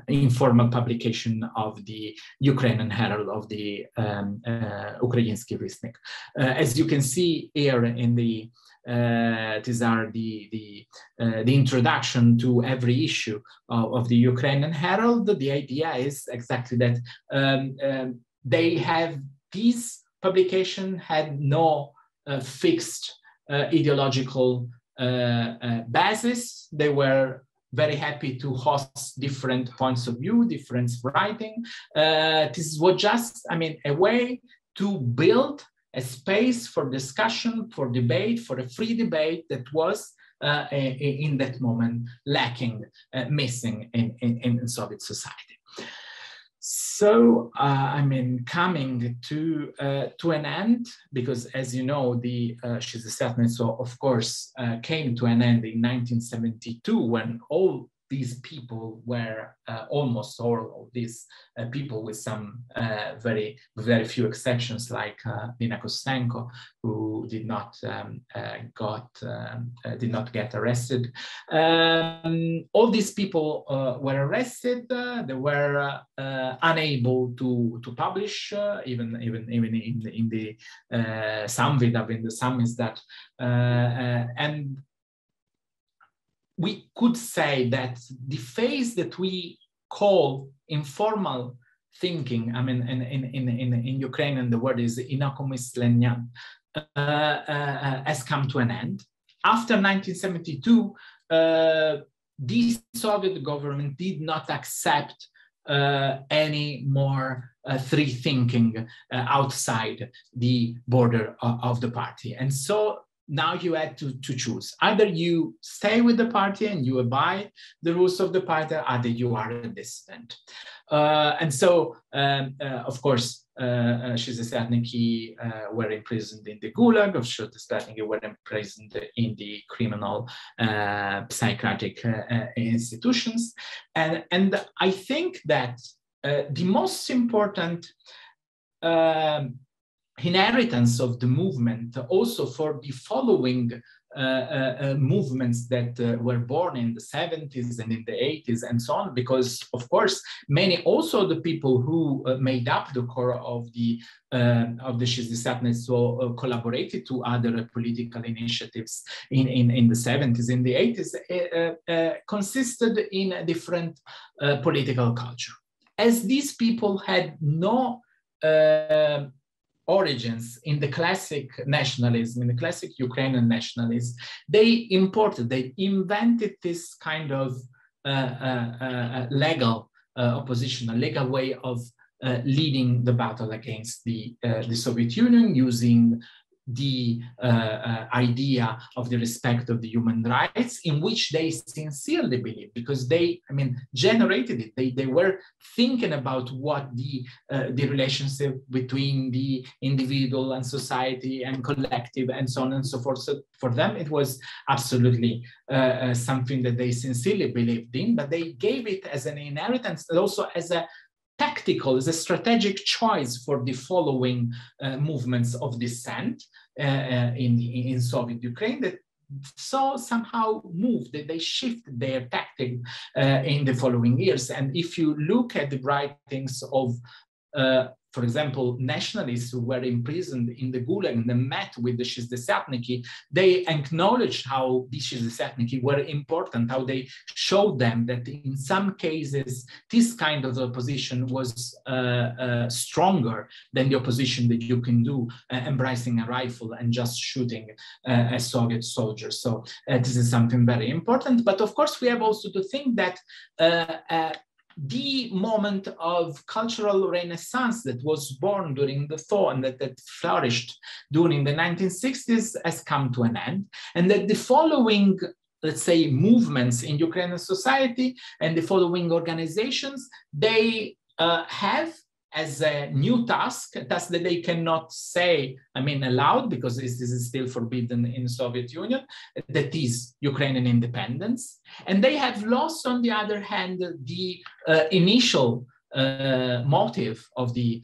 informal publication of the Ukrainian Herald of the Український Вісник. As you can see here in the these are the introduction to every issue of the Ukrainian Herald. The idea is exactly that they have, this publication had no fixed ideological basis. They were very happy to host different points of view, different writing. This was just, a way to build a space for discussion, for debate, for a free debate that was in that moment lacking, missing in Soviet society. So, coming to an end, because as you know, the Shistdesiatnytstvo, of course, came to an end in 1972, when all these people were, almost all of these people, with some very few exceptions, like Nina Kostenko, who did not get arrested. All these people were arrested. They were unable to publish, even in the Samvida, in the Samizdat, and we could say that the phase that we call informal thinking, in Ukrainian the word is inakomyslenia, has come to an end. After 1972, the Soviet government did not accept any more free thinking outside the border of the party. And so now you had to choose. Either you stay with the party and you abide the rules of the party, either you are a dissident. And so, of course, Shistdesiatniki were imprisoned in the Gulag, of Shistdesiatniki were imprisoned in the criminal psychiatric institutions. And I think that the most important inheritance of the movement also for the following movements that were born in the 70s and in the 80s and so on, because of course many also the people who made up the core of the Shistdesiatnytstvo collaborated to other political initiatives in the 70s, in the 80s, consisted in a different political culture. As these people had no origins in the classic nationalism, in the classic Ukrainian nationalism, they invented this kind of legal opposition, a legal way of leading the battle against the Soviet Union, using the idea of the respect of the human rights, in which they sincerely believe, because they, generated it. They were thinking about what the relationship between the individual and society and collective and so on and so forth. So for them, it was absolutely something that they sincerely believed in, but they gave it as an inheritance and also as a tactical, as a strategic choice for the following movements of dissent in Soviet Ukraine that so somehow moved, that they shifted their tactic in the following years. And if you look at the writings of, for example, nationalists who were imprisoned in the Gulag and they met with the Shistdesiatniki, they acknowledged how the Shistdesiatniki were important, how they showed them that in some cases, this kind of opposition was stronger than the opposition that you can do embracing a rifle and just shooting a Soviet soldier. So this is something very important. But of course, we have also to think that the moment of cultural renaissance that was born during the thaw and that flourished during the 1960s has come to an end, and that the following, let's say, movements in Ukrainian society and the following organizations, they have as a new task, a task that they cannot say, aloud, because this is still forbidden in the Soviet Union, that is Ukrainian independence. And they have lost, on the other hand, the initial motive of the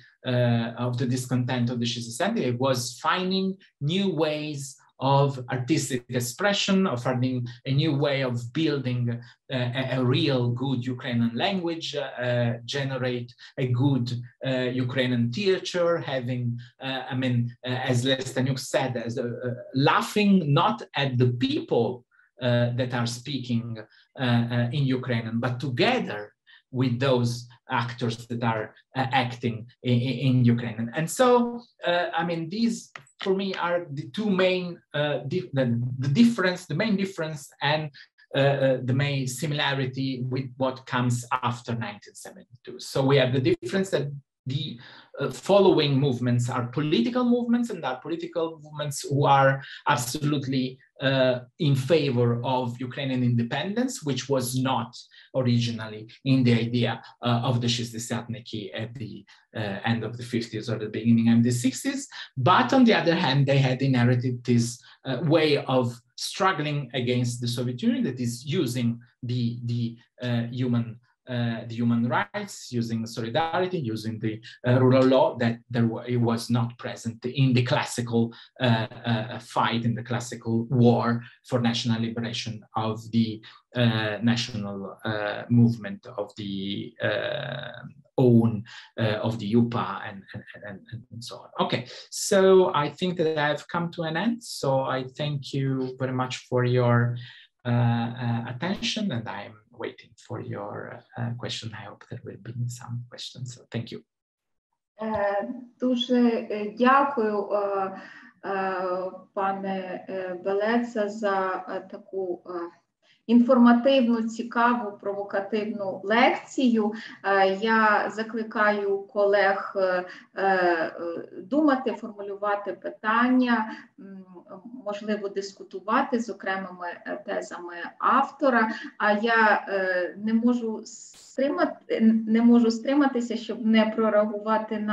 discontent of the Shistdesiatnytstvo. It was finding new ways of artistic expression, of finding a new way of building a real good Ukrainian language, generate a good Ukrainian literature, having, as Lestanyuk said, laughing not at the people that are speaking in Ukrainian, but together with those actors that are acting in Ukrainian. And so, these for me are the two main, the main difference and the main similarity with what comes after 1972. So we have the difference that the following movements are political movements, and are political movements who are absolutely in favor of Ukrainian independence, which was not originally in the idea of the Shistdesiatnytstvo at the end of the 50s or the beginning of the 60s. But on the other hand, they had inherited this way of struggling against the Soviet Union, that is using the human rights, using solidarity, using the rule of law, that it was not present in the classical fight, in the classical war for national liberation of the national movement of the of the UPA and so on. Okay, so I think that I've come to an end. So I thank you very much for your attention, and I'm waiting for your question. I hope there will be some questions. So thank you. Дуже дякую, пане Белеца, за таку інформативну, цікаву, провокативну лекцію. Я закликаю колег думати, формулювати питання, можливо, дискутувати з окремими тезами автора. А я не можу стриматися, щоб не прореагувати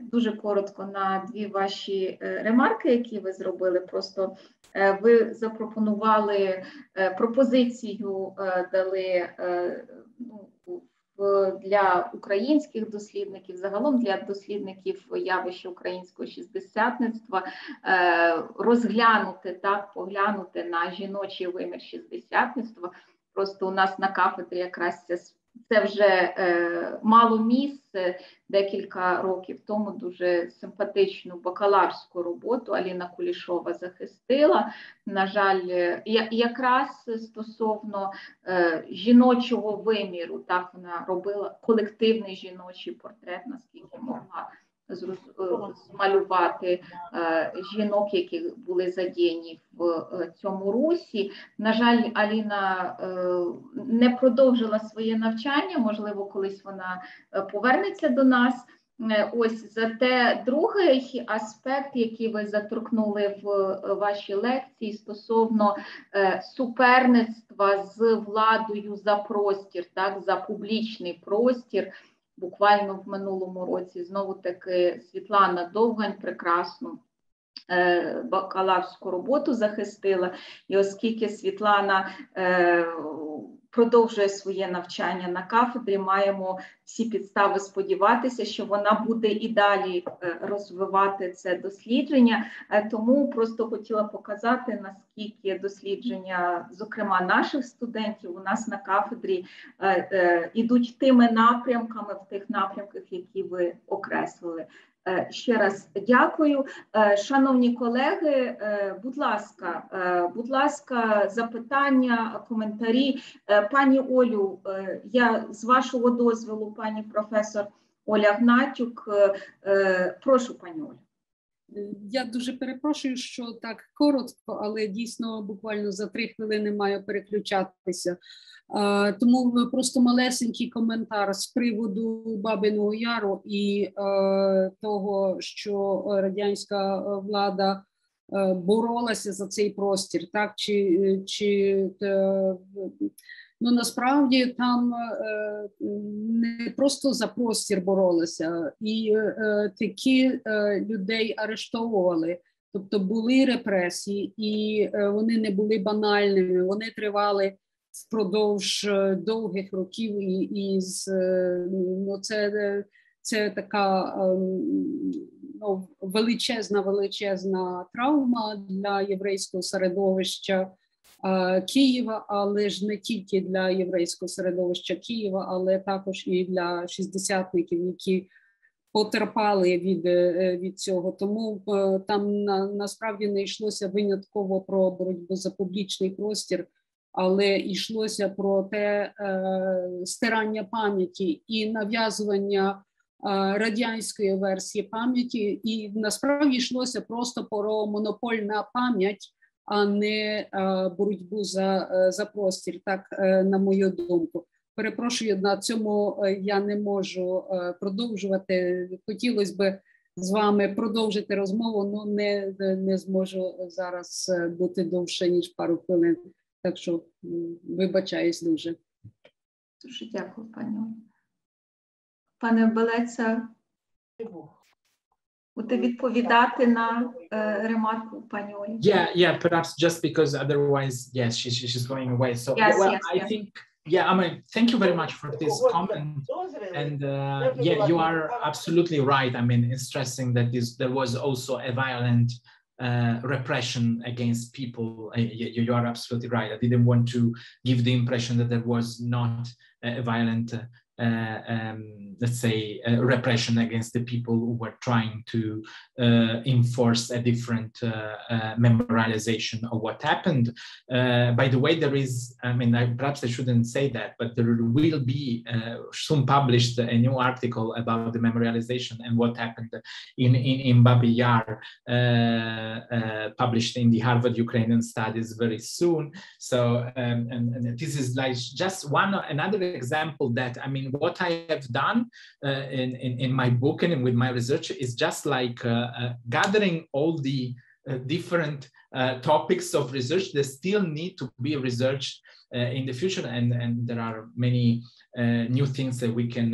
дуже коротко на дві ваші ремарки, які ви зробили. Просто ви запропонували пропозицію, дали для українських дослідників, загалом для дослідників явища українського шістдесятництва, розглянути, поглянути на жіночий вимір шістдесятництва. Просто у нас на кафедрі якраз це вже мало місце. Декілька років тому дуже симпатичну бакалаврську роботу Аліна Кулішова захистила. На жаль, якраз стосовно жіночого виміру, так, вона робила колективний жіночий портрет, наскільки могла змалювати жінок, які були задіяні в цьому русі. На жаль, Аліна не продовжила своє навчання, можливо, колись вона повернеться до нас. Ось, зате другий аспект, який ви заторкнули в вашій лекції стосовно суперництва з владою за простір, так, за публічний простір. Буквально в минулому році знову-таки Світлана Довгань прекрасну бакалаврську роботу захистила. І оскільки Світлана продовжує своє навчання на кафедрі, маємо всі підстави сподіватися, що вона буде і далі розвивати це дослідження. Тому просто хотіла показати, наскільки дослідження, зокрема наших студентів, у нас на кафедрі ідуть тими напрямками, в тих напрямках, які ви окреслили. Ще раз дякую. Шановні колеги, будь ласка, запитання, коментарі. Пані Олю, я з вашого дозволу, пані професор Оля Гнатюк, прошу, пані Олю. Я дуже перепрошую, що так коротко, але дійсно буквально за 3 хвилини маю переключатися. Тому просто малесенький коментар з приводу Бабиного Яру і того, що радянська влада боролася за цей простір, так, ну, насправді там не просто за простір боролися, і такі людей арештовували. Тобто були репресії, і вони не були банальними, вони тривали впродовж довгих років, і ну, це така ну, величезна травма для єврейського середовища Києва, але ж не тільки для єврейського середовища Києва, але також і для шістдесятників, які потерпали від цього. Тому там насправді не йшлося винятково про боротьбу за публічний простір, але йшлося про те стирання пам'яті і нав'язування радянської версії пам'яті. І насправді йшлося просто про монополь на пам'ять, а не боротьбу за простір, так, на мою думку. Перепрошую, на цьому я не можу продовжувати. Хотілося б з вами продовжити розмову, але не зможу зараз бути довше, ніж пару хвилин. Так що вибачаюсь дуже. Дуже дякую, пані Оля. Пане Белеця, будете відповідати на ремарку пані Олі? Yeah, perhaps just because otherwise, yes, she's going away. So, I think, I mean, thank you very much for this comment. And yeah, you are absolutely right. I mean, in stressing that there was also a violent repression against people. You are absolutely right. I didn't want to give the impression that there was not a violent let's say, repression against the people who were trying to enforce a different memorialization of what happened. By the way, there is, I mean, perhaps I shouldn't say that, but there will be soon published a new article about the memorialization and what happened in Babi Yar, published in the Harvard Ukrainian Studies very soon. So, and this is like just another example that, I mean, what I have done in my book and with my research is just like gathering all the different topics of research that still need to be researched in the future, and there are many new things that we can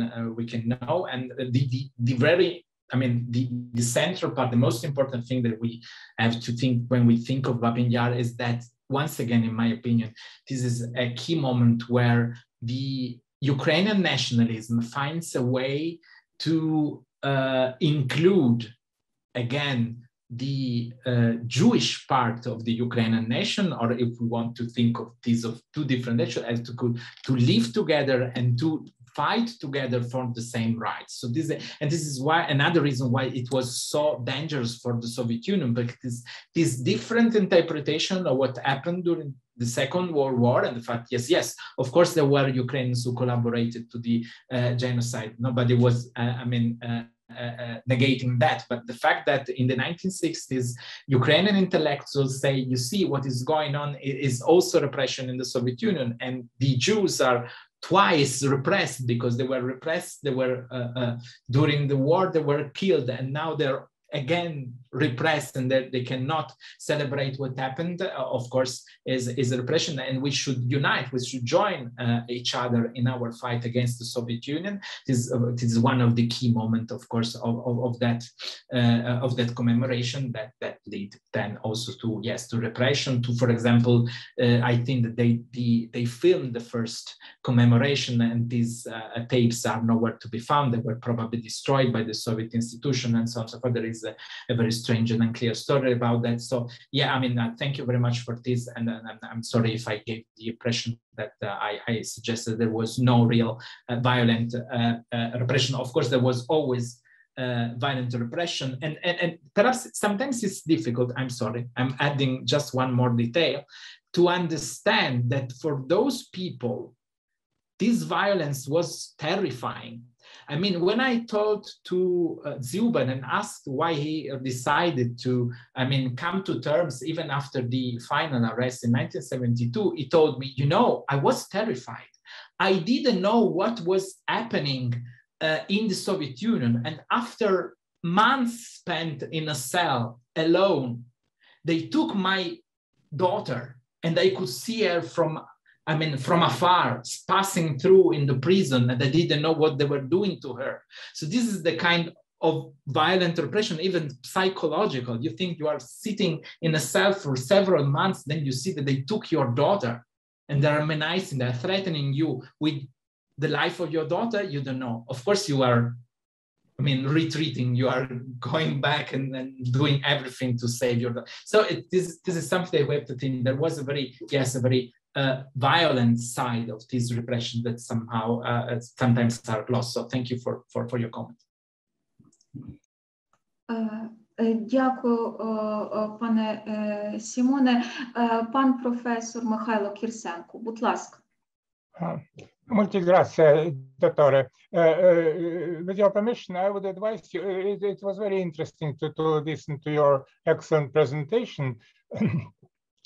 know. And the very, I mean, the central part, the most important thing that we have to think when we think of Babin Yar is that, once again, in my opinion, this is a key moment where the Ukrainian nationalism finds a way to include, again, the Jewish part of the Ukrainian nation, or if we want to think of these of two different nations, as to live together and to fight together for the same rights. So this is why, another reason why it was so dangerous for the Soviet Union, because this different interpretation of what happened during the Second World War, and the fact, yes, of course there were Ukrainians who collaborated to the genocide. Nobody was, negating that, but the fact that in the 1960s, Ukrainian intellectuals say, you see, what is going on is also repression in the Soviet Union, and the Jews are twice repressed because they were repressed, they were during the war, they were killed, and now they're again repressed, and they cannot celebrate what happened, of course, is a repression, and we should unite, we should join each other in our fight against the Soviet Union. This is one of the key moments, of course, of that commemoration that lead then also to, yes, to repression, to, for example, I think that they filmed the first commemoration, and these tapes are nowhere to be found. They were probably destroyed by the Soviet institution and so on. So forth. There is a very strange and unclear story about that. So yeah, I mean, thank you very much for this, and I'm sorry if I gave the impression that I suggested there was no real violent repression. Of course, there was always violent repression, and perhaps sometimes it's difficult, I'm sorry, I'm adding just one more detail, to understand that for those people, this violence was terrifying. I mean, when I talked to Zubin and asked why he decided to, I mean, come to terms even after the final arrest in 1972, he told me, you know, I was terrified. I didn't know what was happening in the Soviet Union. And after months spent in a cell alone, they took my daughter, and I could see her from afar, passing through in the prison, and I didn't know what they were doing to her. So this is the kind of violent repression, even psychological. You think you are sitting in a cell for several months, then you see that they took your daughter, and they're menacing, they're threatening you with the life of your daughter. You don't know. Of course, you are, I mean, retreating. You are going back and doing everything to save your daughter. So this is something that we have to think. There was a very violent side of this repression that somehow sometimes are lost. So thank you for your comment. Дякую, пане Сімоне. Пан професор Михайло Кірсенко, будь ласка. Molti grazie, Dottore. With your permission, I would advise you, it was very interesting to listen to your excellent presentation.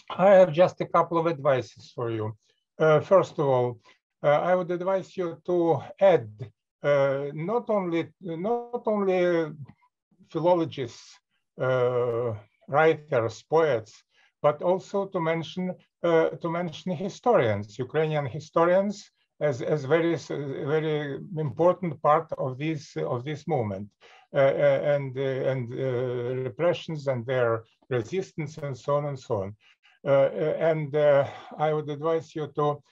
I have just a couple of advices for you. First of all, I would advise you to add not only philologists, writers, poets, but also to mention historians, Ukrainian historians, as very important part of this movement, and repressions and their resistance and so on and so on. And I would advise you to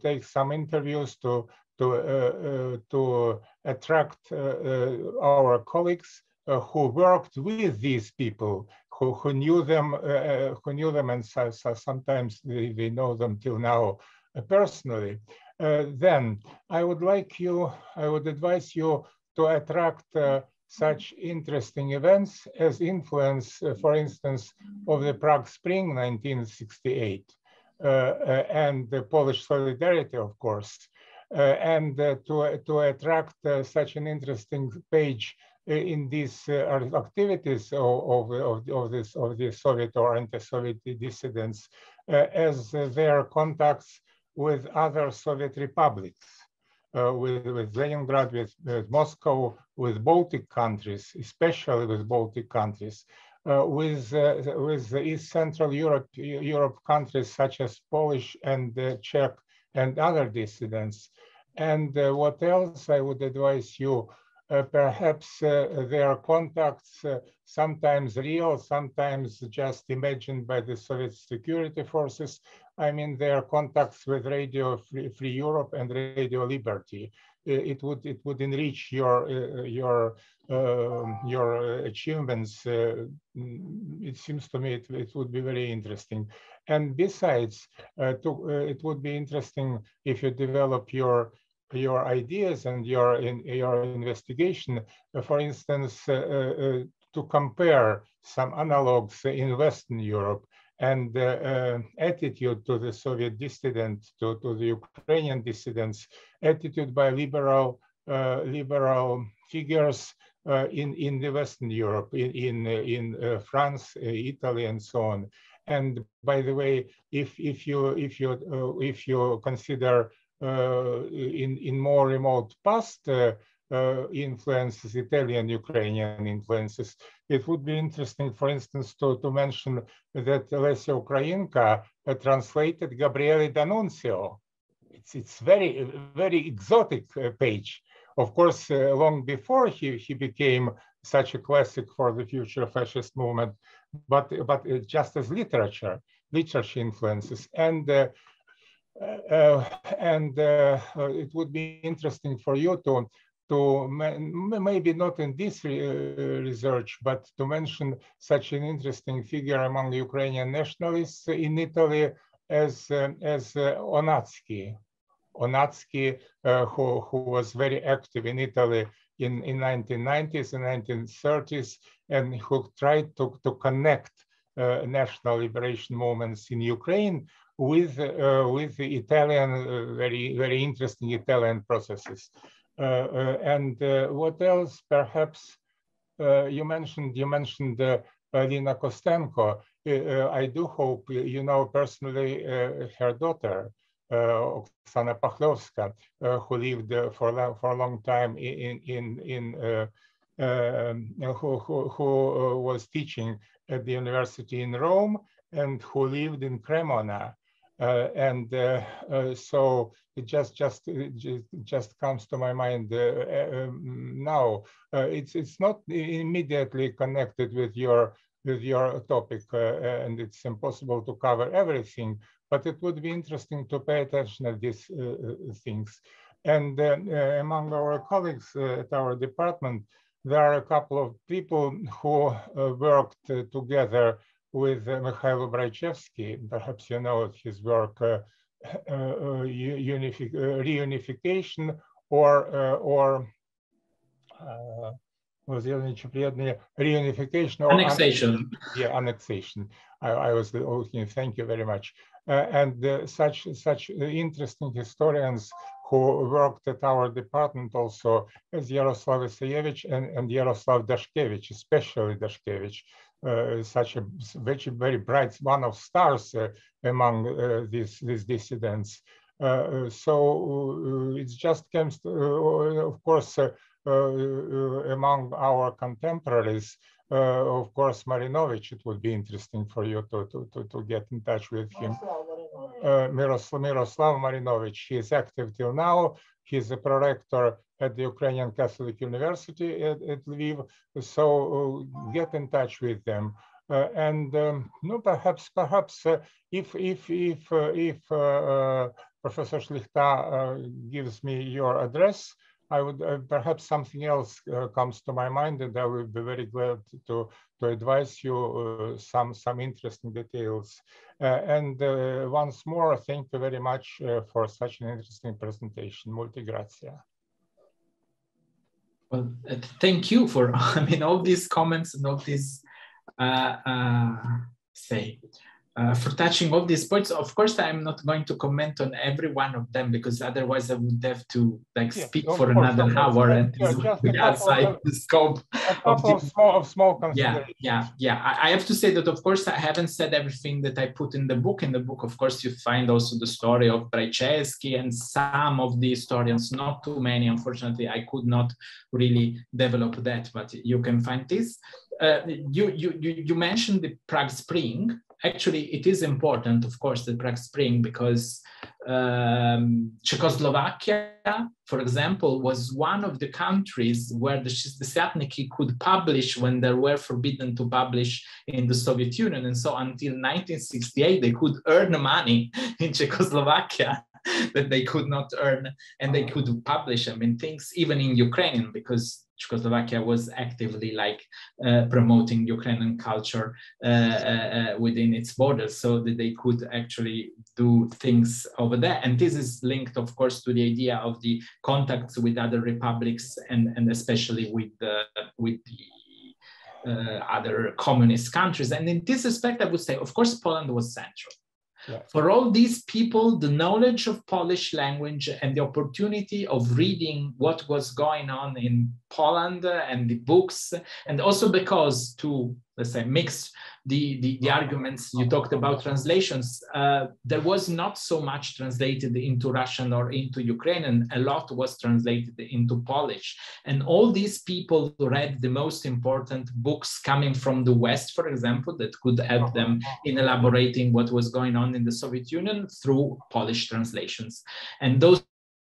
take some interviews to attract our colleagues who worked with these people, who knew them, and sometimes they know them till now personally. then I would advise you to attract such interesting events as influence, for instance, of the Prague Spring 1968 and the Polish Solidarity, of course, and to attract such an interesting page in these activities of the Soviet or anti-Soviet dissidents as their contacts with other Soviet republics. With Leningrad, with Moscow, with Baltic countries, especially with Baltic countries, with the East Central Europe countries such as Polish and Czech and other dissidents. And what else I would advise you? Perhaps their contacts, sometimes real, sometimes just imagined by the Soviet security forces. I mean, their contacts with Radio Free Europe and Radio Liberty. It would enrich your achievements. It seems to me it would be very interesting. And besides, it would be interesting if you develop your ideas and your investigation, for instance, to compare some analogs in Western Europe and attitude to the Soviet dissident, to the Ukrainian dissidents, attitude by liberal figures in the Western Europe, in France, Italy, and so on. And by the way, if you consider in more remote past influences, Italian Ukrainian influences, it would be interesting, for instance, to mention that Lesya Ukrainka translated Gabriele D'Annunzio. It's very, very exotic page. Of course, long before he became such a classic for the future fascist movement, but just as literature influences. And it would be interesting for you to maybe not in this research, but to mention such an interesting figure among Ukrainian nationalists in Italy as Onatsky. Onatsky, who was very active in Italy in 1990s and 1930s, and who tried to connect national liberation movements in Ukraine with the Italian, very interesting Italian processes. And what else? Perhaps you mentioned Lina Kostenko. I do hope you know personally her daughter, Oksana Pachlovska, who lived for a long time who was teaching at the university in Rome and who lived in Cremona. So it just comes to my mind now. It's not immediately connected with your topic, and it's impossible to cover everything. But it would be interesting to pay attention to these things. And among our colleagues at our department, there are a couple of people who worked together with Mikhailo Braichevsky. Perhaps you know his work, reunification or reunification or annexation. Annexation. I was looking. Thank you very much. And such interesting historians who worked at our department also, as Yaroslav Isayevich and Yaroslav Dashkevich, especially Dashkevich, such a very bright one of stars among these dissidents. So it just comes to, of course, among our contemporaries, of course, Marinovich, it would be interesting for you to get in touch with him. Miroslav Marinovich, he is active till now. He's a prorector at the Ukrainian Catholic University at Lviv. So get in touch with them. Perhaps if Professor Shlichta gives me your address, I would perhaps something else comes to my mind, and I will be very glad to advise you some interesting details. And once more, thank you very much for such an interesting presentation. Molte grazie. Well, thank you for, I mean, all these comments and all these, for touching all these points. Of course, I'm not going to comment on every one of them, because otherwise I would have to speak for another hour, and this would be outside the scope. A couple of small considerations. Yeah. I have to say that, of course, I haven't said everything that I put in the book. In the book, of course, you find also the story of Braicheschi and some of the historians, not too many. Unfortunately, I could not really develop that, but you can find this. You mentioned the Prague Spring. Actually, it is important, of course, the Prague Spring, because Czechoslovakia, for example, was one of the countries where the Shistdesiatniki could publish when they were forbidden to publish in the Soviet Union. And so until 1968, they could earn money in Czechoslovakia that they could not earn, and they could publish, I mean, things even in Ukrainian, because Czechoslovakia was actively promoting Ukrainian culture within its borders, so that they could actually do things over there. And this is linked, of course, to the idea of the contacts with other republics, and especially with the other communist countries. And in this respect, I would say, of course, Poland was central. Yeah. For all these people, the knowledge of Polish language and the opportunity of reading what was going on in Poland and the books, and also because to, let's say, mix the arguments you talked about translations, there was not so much translated into Russian or into Ukrainian. A lot was translated into Polish. And all these people read the most important books coming from the West, for example, that could help them in elaborating what was going on in the Soviet Union through Polish translations. And those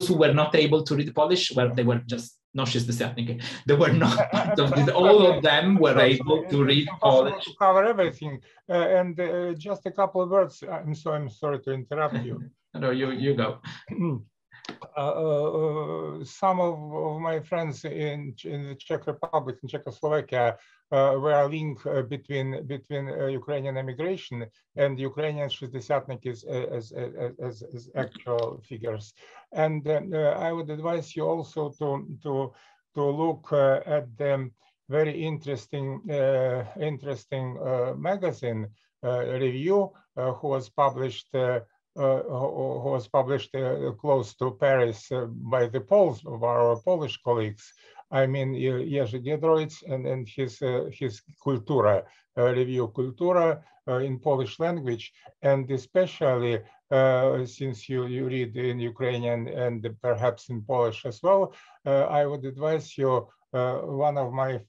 who were not able to read Polish, well, they were just not Shistdesiatniki. They were not part of this. All of them were able to read Polish. To cover everything. And just a couple of words. I'm sorry to interrupt you. No, you go. Some of my friends in the Czech Republic, in Czechoslovakia, were a link between Ukrainian immigration and Ukrainian Shistdesiatniki as actual figures. And I would advise you also to look at the very interesting magazine review who was published close to Paris by the Poles, of our Polish colleagues. I mean, Jerzy Giedroyc and his Kultura, review Kultura in Polish language, and especially since you read in Ukrainian and perhaps in Polish as well, I would advise you, one of my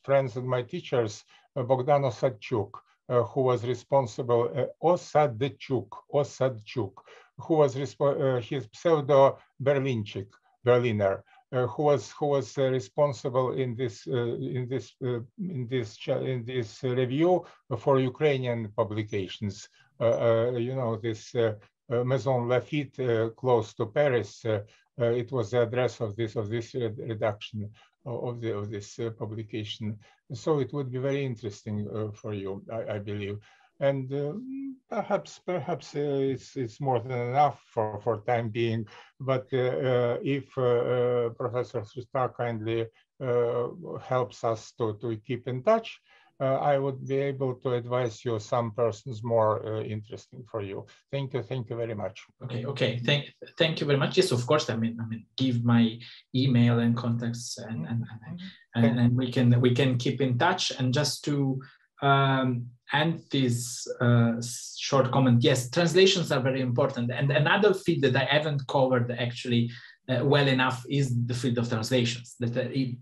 friends and my teachers, Bogdan Osadchuk, who was responsible, Osadchuk, who was his pseudo Berliner, who was responsible in this review for Ukrainian publications. You know, this Maison Lafitte close to Paris. It was the address of this reduction of this publication. So it would be very interesting for you, I believe. And perhaps it's more than enough for time being. But if Professor Shista kindly helps us to keep in touch, I would be able to advise you some persons more interesting for you. Thank you very much. Okay. Thank you very much. Yes, of course. I mean, give my email and contacts, and we can keep in touch. And just to end this short comment, yes, translations are very important. And another field that I haven't covered actually well enough is the field of translations. That the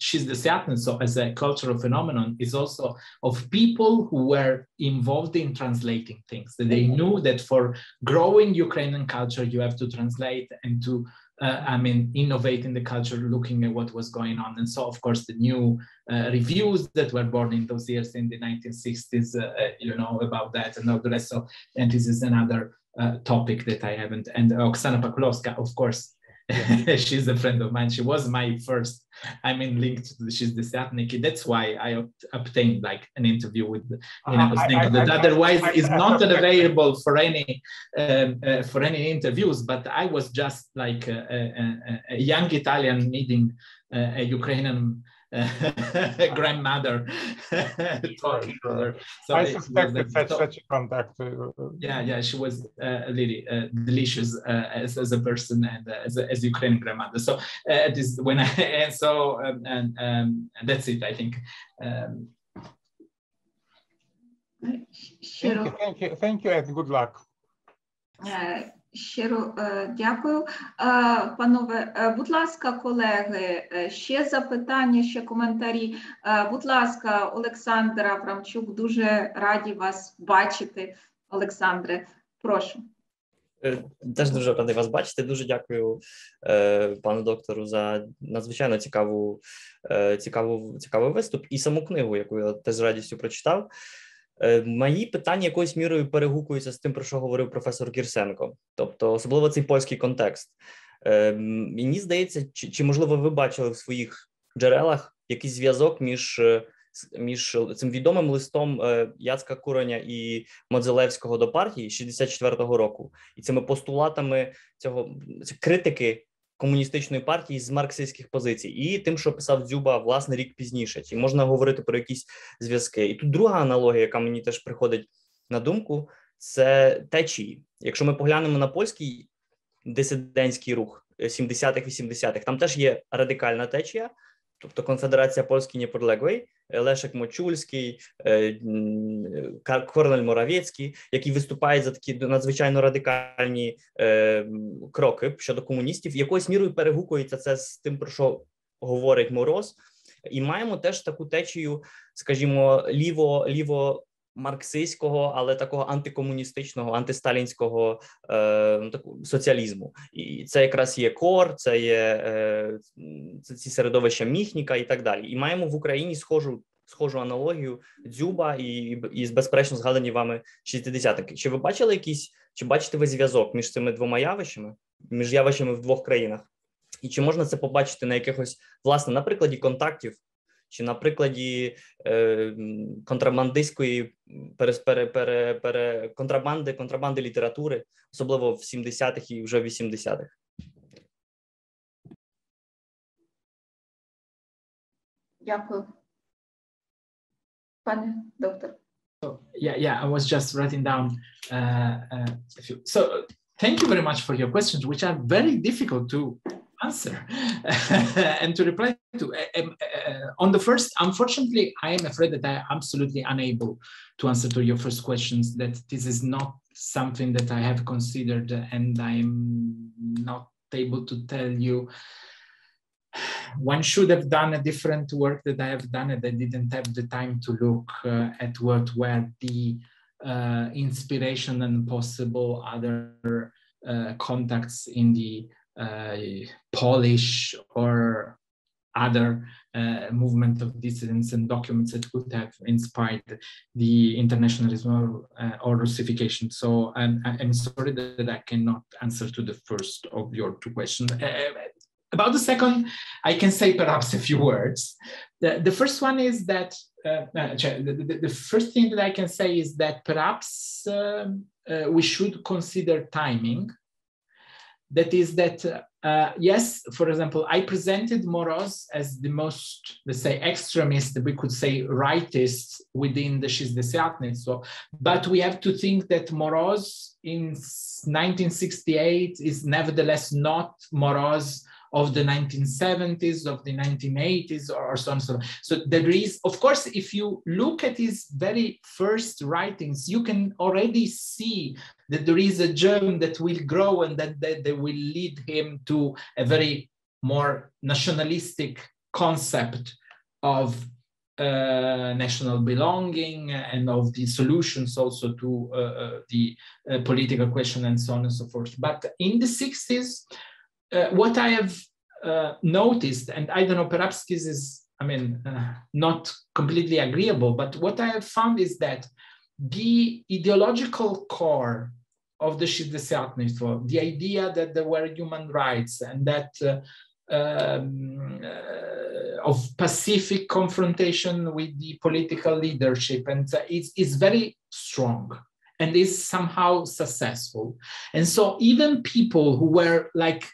Shistdesiatnytstvo as a cultural phenomenon is also of people who were involved in translating things. That they knew that for growing Ukrainian culture, you have to translate and to innovate in the culture, looking at what was going on. And so, of course, the new reviews that were born in those years in the 1960s, you know about that and all the rest. So, and this is another topic that I haven't. And Oksana Pakulowska, of course, She's a friend of mine. She was my first, linked to the Shistdesiatnytstvo. That's why I obtained like an interview with that otherwise is not available for any interviews. But I was just like a young Italian meeting a Ukrainian grandmother talking to her. So I suspected such a contact. Yeah, she was really delicious as a person and as Ukrainian grandmother. So this when that's it. I think. Thank you, and good luck. Щиро дякую. Панове, будь ласка, колеги, ще запитання, ще коментарі. Будь ласка, Олександр Аврамчук, дуже раді вас бачити. Олександре, прошу. Теж дуже радий вас бачити. Дуже дякую пану доктору за надзвичайно цікавий виступ і саму книгу, яку я теж з радістю прочитав. Мої питання якоюсь мірою перегукуються з тим, про що говорив професор Кірсенко, тобто особливо цей польський контекст. Мені здається, чи можливо ви бачили в своїх джерелах якийсь зв'язок між цим відомим листом Яцка Куреня і Модзелевського до партії 64-го року і цими постулатами критики комуністичної партії з марксистських позицій, і тим, що писав Дзюба, власне, рік пізніше. Чи можна говорити про якісь зв'язки? І тут друга аналогія, яка мені теж приходить на думку, це течії. Якщо ми поглянемо на польський дисидентський рух 70-х-80-х, там теж є радикальна течія, тобто Конфедерація Польської Неподлеглої, Лешек Мочульський, Корнель Моравецький, які виступають за такі надзвичайно радикальні кроки щодо комуністів, якоюсь мірою перегукується це з тим, про що говорить Мороз. І маємо теж таку течію, скажімо, ліво-марксистського, але такого антикомуністичного, антисталінського соціалізму. І це якраз є КОР, це є ці середовища Міхніка і так далі. І маємо в Україні схожу аналогію Дзюба і безперечно згадані вами шістдесятники. Чи ви бачили чи бачите ви зв'язок між цими двома явищами, між явищами в двох країнах? І чи можна це побачити на якихось, власне, на прикладі контактів, чи на прикладі контрабандистської контрабанди літератури, особливо в 70-х і вже в 80-х? Дякую. Пане доктор. I was just writing down a few. So thank you very much for your questions, which are very difficult to answer and to reply to. On the first, unfortunately, I am afraid that I am absolutely unable to answer to your first questions, that this is not something that I have considered, and I am not able to tell you. One should have done a different work that I have done, and I didn't have the time to look at what were the inspiration and possible other contacts in the Polish or other movement of dissidents and documents that could have inspired the internationalism or Russification. So I'm sorry that I cannot answer to the first of your two questions. About the second, I can say perhaps a few words. The first one is that, the first thing that I can say is that perhaps we should consider timing. That is that, yes, for example, I presented Moroz as the most, let's say, extremist, we could say rightist within the Shistdesiatnytstvo, but we have to think that Moroz in 1968 is nevertheless not Moroz of the 1970s, of the 1980s, or so on and so on. So there is, of course, if you look at his very first writings, you can already see that there is a germ that will grow and that they will lead him to a very more nationalistic concept of national belonging and of the solutions also to the political question and so on and so forth. But in the 60s, what I have noticed, and I don't know, perhaps this is, not completely agreeable, but what I have found is that the ideological core of the Shistdesiatnytstvo, the idea that there were human rights and that of pacific confrontation with the political leadership, and is very strong and is somehow successful. And so even people who were like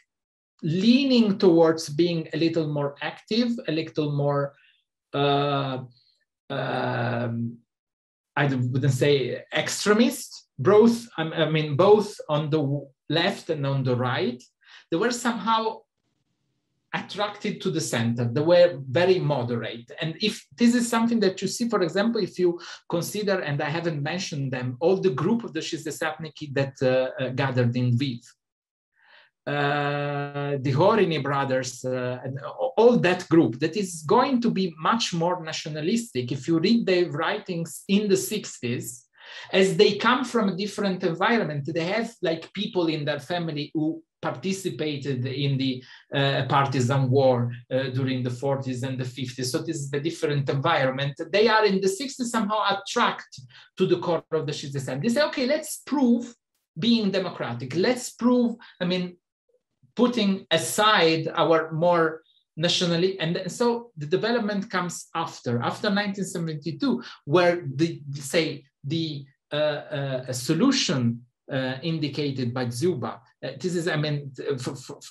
leaning towards being a little more active, a little more, I wouldn't say extremist, both, I mean, both on the left and on the right, they were somehow attracted to the center. They were very moderate. And if this is something that you see, for example, if you consider, and I haven't mentioned them, all the group of the Shistdesiatniki that gathered in Lviv, the Horini brothers, and all that group that is going to be much more nationalistic. If you read their writings in the 60s, as they come from a different environment, they have like people in their family who participated in the partisan war during the 40s and the 50s. So this is a different environment. They are in the 60s somehow attracted to the core of the Shistdesiatnytstvo. They say, okay, let's prove being democratic. Let's prove, I mean, putting aside our more nationally, and so the development comes after 1972, where the solution indicated by Zuba. This is, I mean,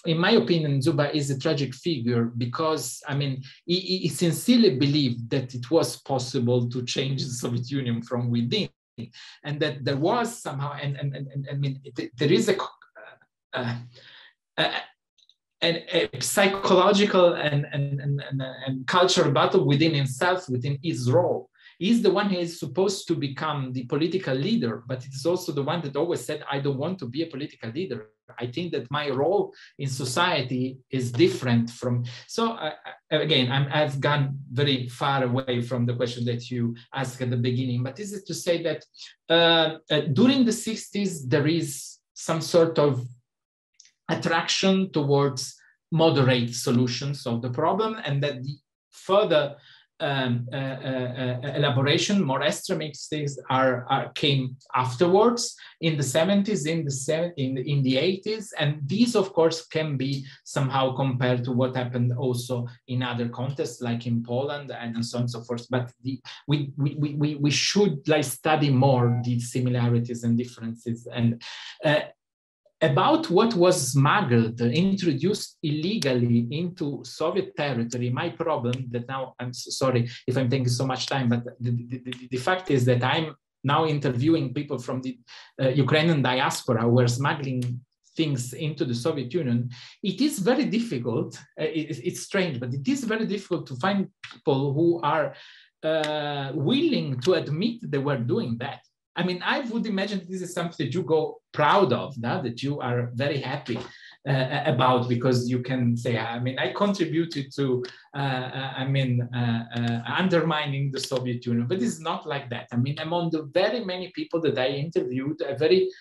in my opinion, Zuba is a tragic figure because, I mean, he sincerely believed that it was possible to change the Soviet Union from within, and that there was somehow, and I mean, there is a psychological and cultural battle within himself, within his role. He's the one who is supposed to become the political leader, but it's also the one that always said, I don't want to be a political leader. I think that my role in society is different from, so again, I've gone very far away from the question that you asked at the beginning, but this is to say that during the 60s, there is some sort of attraction towards moderate solutions of the problem, and that the further elaboration, more extremist things came afterwards in the 70s, in the 80s, and these, of course, can be somehow compared to what happened also in other contexts, like in Poland and so on and so forth. But we should like study more the similarities and differences. And about what was smuggled, introduced illegally into Soviet territory, my problem that now, I'm so sorry if I'm taking so much time, but the fact is that I'm now interviewing people from the Ukrainian diaspora who are smuggling things into the Soviet Union. It is very difficult, it's strange, but it is very difficult to find people who are willing to admit they were doing that. I mean, I would imagine this is something that you go proud of, that you are very happy about, because you can say, I mean, I contributed to, undermining the Soviet Union, but it's not like that. I mean, among the very many people that I interviewed, a very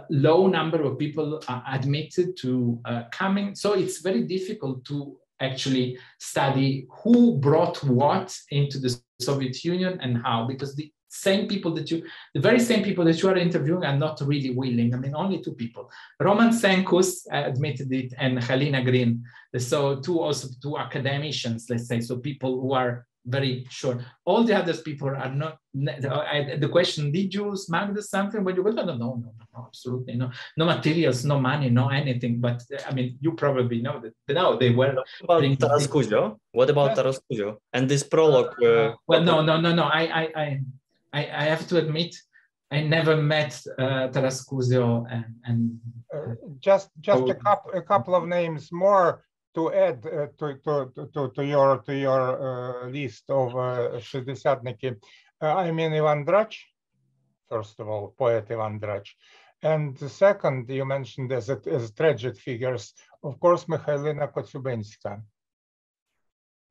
low number of people admitted to coming. So it's very difficult to actually study who brought what into the Soviet Union and how, because the very same people that you are interviewing are not really willing. I mean, only two people. Roman Senkus admitted it, and Halina Green. So two academicians, let's say, so people who are very sure. All the other people are not. The question: did you smuggle something? But you go, no, absolutely no materials, no money, no anything. But I mean, you probably know that. No, they were. What about Taras Kuzio? What about Taras Kuzio and this prologue? Well, no. I have to admit, I never met Taras Kuzio and just a couple of names more to add to your list of Shistdesiatniki. I mean Ivan Drac, first of all, poet Ivan Drac, and the second you mentioned as tragic figures, of course, Mikhailina Kotsubinska.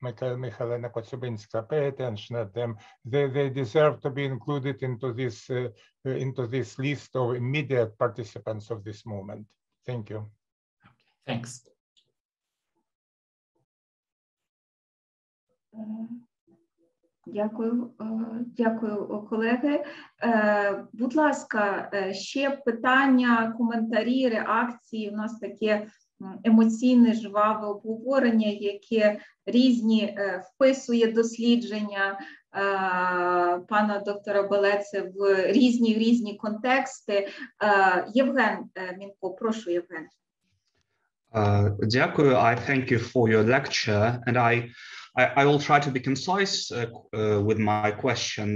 Mikhailina Kotsubinska, pay attention at them. They deserve to be included into this list of immediate participants of this movement. Thank you. Thanks. Дякую, колеги. Будь ласка, ще питання, коментарі, реакції. У нас таке емоційне, жваве обговорення, яке різні вписує дослідження пана доктора Белеце в різні контексти. Євген Мінко, прошу, Євген. Дякую. I thank you for your lecture, and I will try to be concise with my question.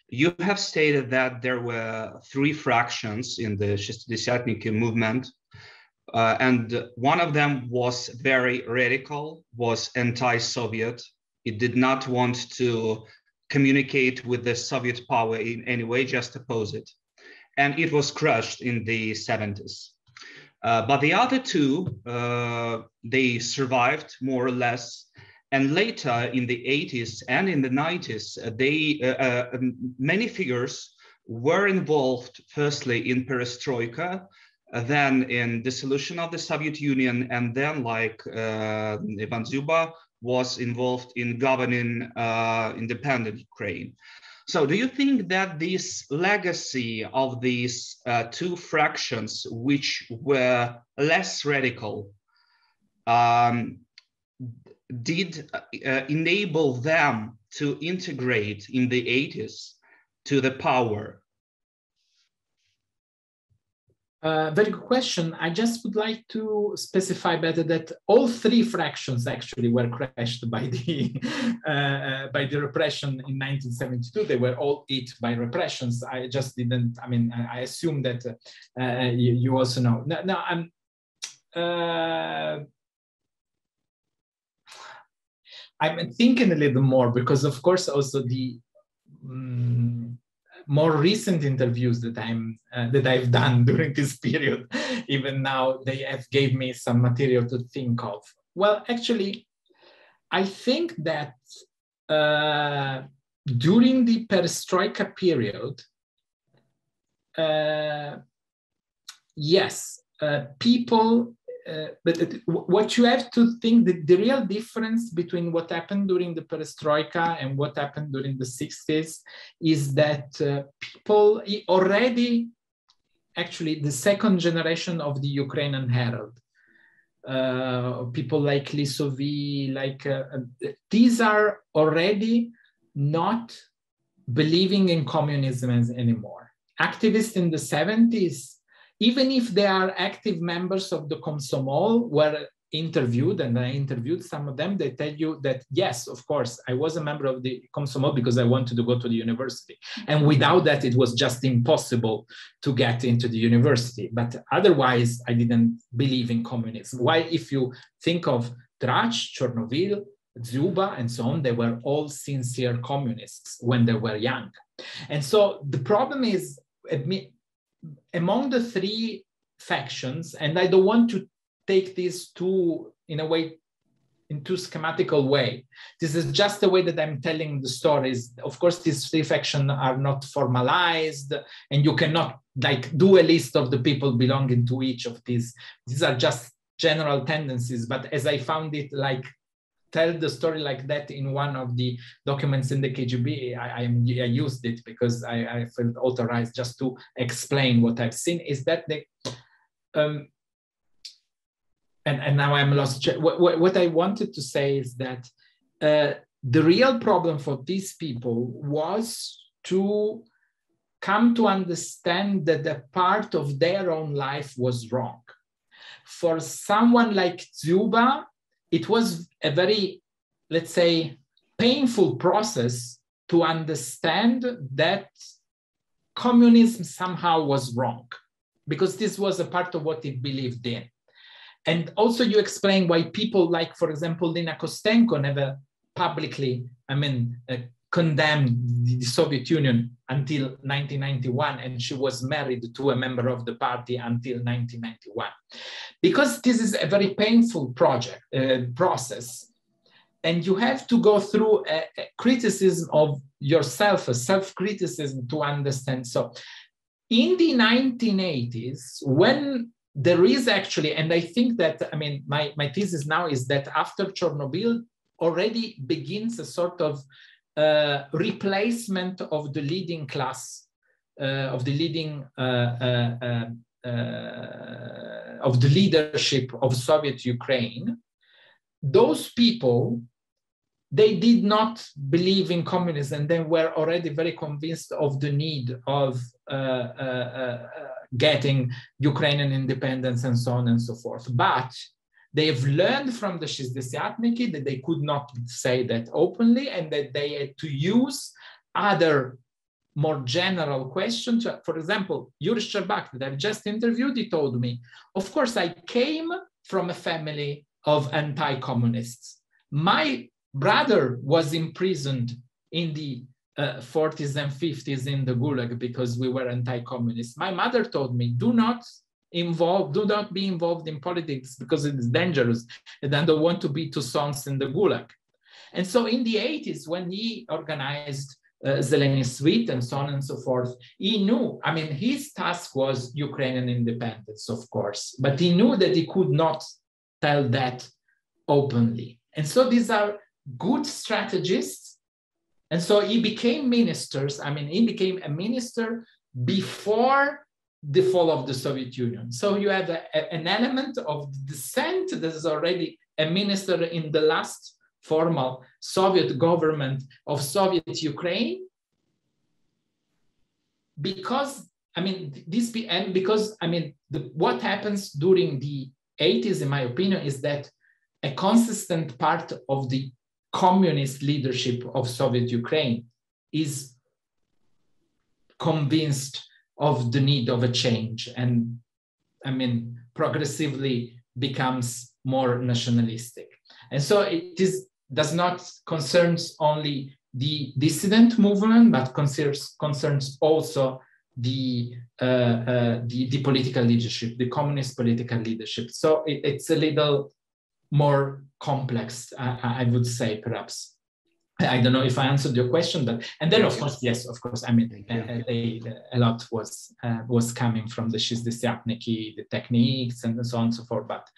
You have stated that there were 3 fractions in the Shistdesiatnytstvo movement, and one of them was very radical, was anti-Soviet. It did not want to communicate with the Soviet power in any way, just oppose it. And it was crushed in the 70s. But the other 2, they survived more or less. And later in the 80s and in the 90s, many figures were involved, firstly in perestroika, then in dissolution of the Soviet Union, and then like Ivan Zuba was involved in governing independent Ukraine. So do you think that this legacy of these 2 fractions, which were less radical, did enable them to integrate in the 80s to the power? Very good question. I just would like to specify better that all 3 fractions actually were crushed by the repression in 1972. They were all hit by repressions. I just didn't, I mean, I assume that you also know. No, I'm thinking a little more because, of course, also the more recent interviews that I've done during this period, even now, they have gave me some material to think of. Well, actually, I think that during the perestroika period, yes, people. But what you have to think, the real difference between what happened during the perestroika and what happened during the 60s is that people already, actually the second generation of the Ukrainian Herald, people like Lisovy, these are already not believing in communism anymore. Activists in the 70s, even if they are active members of the Komsomol, were interviewed, and I interviewed some of them, they tell you that, yes, of course, I was a member of the Komsomol because I wanted to go to the university. And without that, it was just impossible to get into the university. But otherwise, I didn't believe in communism. Why, if you think of Trach, Chernobyl, Zuba, and so on, they were all sincere communists when they were young. And so the problem is, among the 3 factions, and I don't want to take these 2 in a way, in too schematical way. This is just the way that I'm telling the stories. Of course, these 3 factions are not formalized, and you cannot do a list of the people belonging to each of these. These are just general tendencies. But as I found it, tell the story like that in one of the documents in the KGB, I used it because I felt authorized just to explain what I've seen, is that and now I'm lost. What I wanted to say is that the real problem for these people was to come to understand that a part of their own life was wrong. For someone like Zuba, it was a very, let's say, painful process to understand that communism somehow was wrong, because this was a part of what it believed in. And also you explain why people like, for example, Lina Kostenko never publicly, condemned the Soviet Union until 1991, and she was married to a member of the party until 1991. Because this is a very painful process, and you have to go through a criticism of yourself, a self-criticism to understand. So in the 1980s, when there is actually, and I think that, my thesis now is that after Chernobyl already begins a sort of replacement of the leading class, of the leadership of Soviet Ukraine. Those people, they did not believe in communism. They were already very convinced of the need of getting Ukrainian independence and so on and so forth. But they have learned from the Shistdesiatniki that they could not say that openly, and that they had to use other more general questions. For example, Yuri Shcherbak, that I've just interviewed, he told me, of course, I came from a family of anti-communists. My brother was imprisoned in the 40s and 50s in the Gulag because we were anti-communist. My mother told me, do not be involved in politics because it is dangerous, and I don't want to be two sons in the Gulag. And so in the 80s, when he organized Zeleny Suite and so on and so forth, he knew, I mean, his task was Ukrainian independence, of course, but he knew that he could not tell that openly. And so these are good strategists. And so he became ministers. I mean, he became a minister before the fall of the Soviet Union. So you have an element of dissent that is already a minister in the last formal Soviet government of Soviet Ukraine. Because, I mean, what happens during the 80s, in my opinion, is that a consistent part of the communist leadership of Soviet Ukraine is convinced of the need of a change, and I mean, progressively becomes more nationalistic. And so it does not concern only the dissident movement, but concerns also the political leadership, the communist political leadership. So it's a little more complex, I would say, perhaps. I don't know if I answered your question, but, and then of course, yes, of course, I mean, a lot was coming from the Shistdesiatniki, the techniques and so on and so forth, but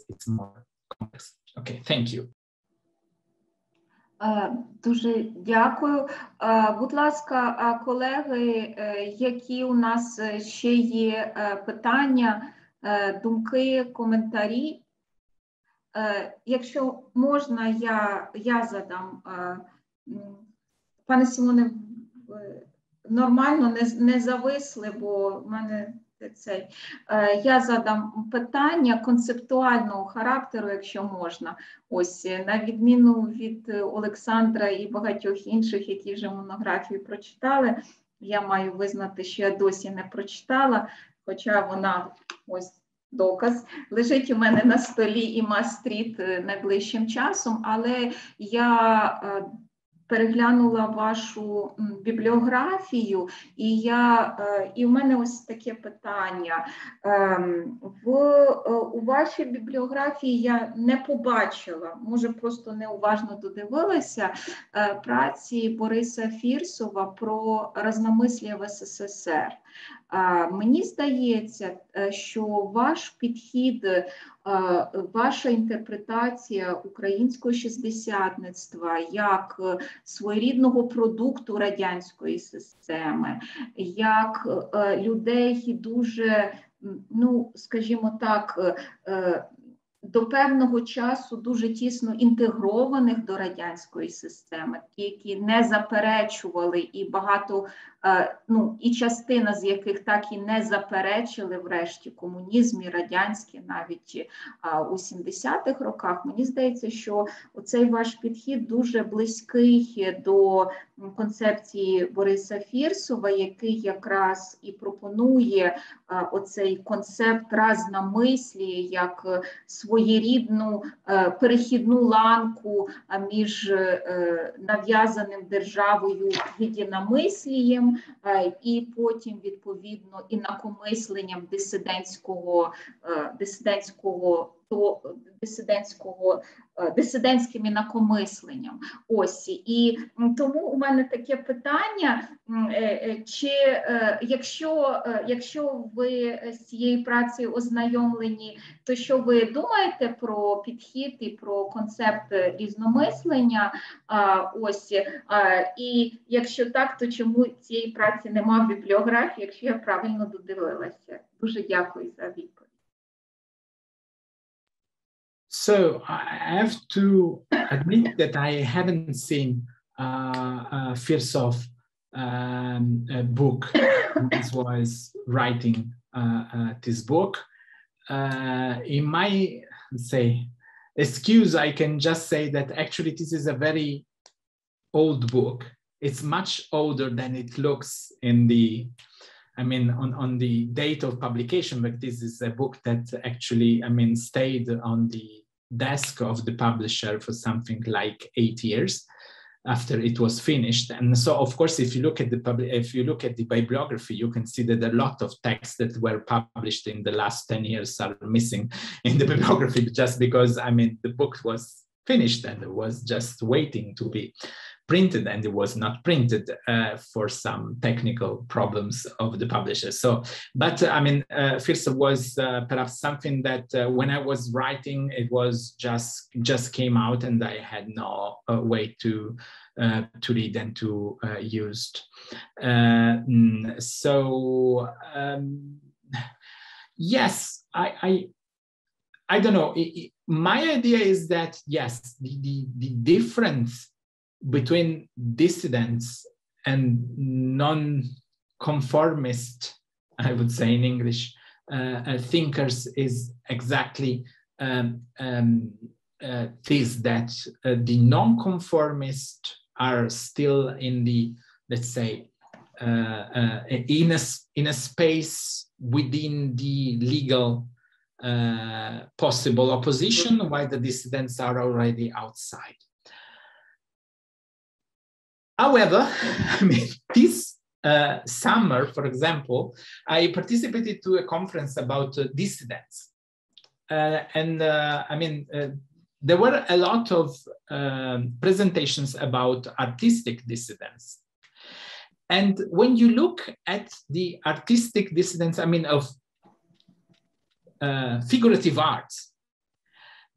it's more complex. Okay, thank you. Дуже дякую. Будь ласка, колеги, які у нас ще є питання, думки, коментарі? Якщо можна, я задам. Пане Сімоне, нормально, не зависли, бо в мене цей. Я задам питання концептуального характеру, якщо можна. Ось, на відміну від Олександра і багатьох інших, які вже монографію прочитали, я маю визнати, що я досі не прочитала, хоча вона, ось доказ, лежить у мене на столі і Мастріт найближчим часом, але я переглянула вашу бібліографію, і в мене ось таке питання. У вашій бібліографії я не побачила, може просто неуважно додивилася, праці Бориса Фірсова про разномислія в СССР. Мені здається, що ваш підхід, ваша інтерпретація українського шістдесятництва як своєрідного продукту радянської системи, як людей дуже, ну, скажімо так, до певного часу дуже тісно інтегрованих до радянської системи, ті, які не заперечували, і багато, ну, і частина з яких так і не заперечили врешті комунізмі, радянські, навіть у 70-х роках. Мені здається, що оцей ваш підхід дуже близький до концепції Бориса Фірсова, який якраз і пропонує оцей концепт разномислі як своєрідну перехідну ланку між нав'язаним державою єдиномислієм і потім, відповідно, інакомисленням дисидентського до дисидентським інакомисленням. Ось. І тому у мене таке питання, чи якщо ви з цією працею ознайомлені, то що ви думаєте про підхід і про концепт різномислення? Ось. І якщо так, то чому цієї праці нема в бібліографії, якщо я правильно додивилася? Дуже дякую за відповідь. So I have to admit that I haven't seen Firstov's book. This was writing this book. In my, say, excuse, I can just say that actually this is a very old book. It's much older than it looks in the, I mean, on the date of publication, but this is a book that actually, I mean, stayed on the desk of the publisher for something like 8 years after it was finished. And so, of course, if you look at the bibliography, you can see that a lot of texts that were published in the last 10 years are missing in the bibliography, just because, I mean, the book was finished and it was just waiting to be printed, and it was not printed for some technical problems of the publisher. So, but I mean, Firstov was perhaps something that when I was writing, it was just came out, and I had no way to read and to use. So yes, I don't know. My idea is that yes, the difference between dissidents and non-conformist, I would say in English, thinkers is exactly this, that the non-conformists are still in the, let's say, in a space within the legal possible opposition, while the dissidents are already outside. However, I mean, this summer, for example, I participated to a conference about dissidents. I mean, there were a lot of presentations about artistic dissidents. And when you look at the artistic dissidents, I mean, of figurative arts,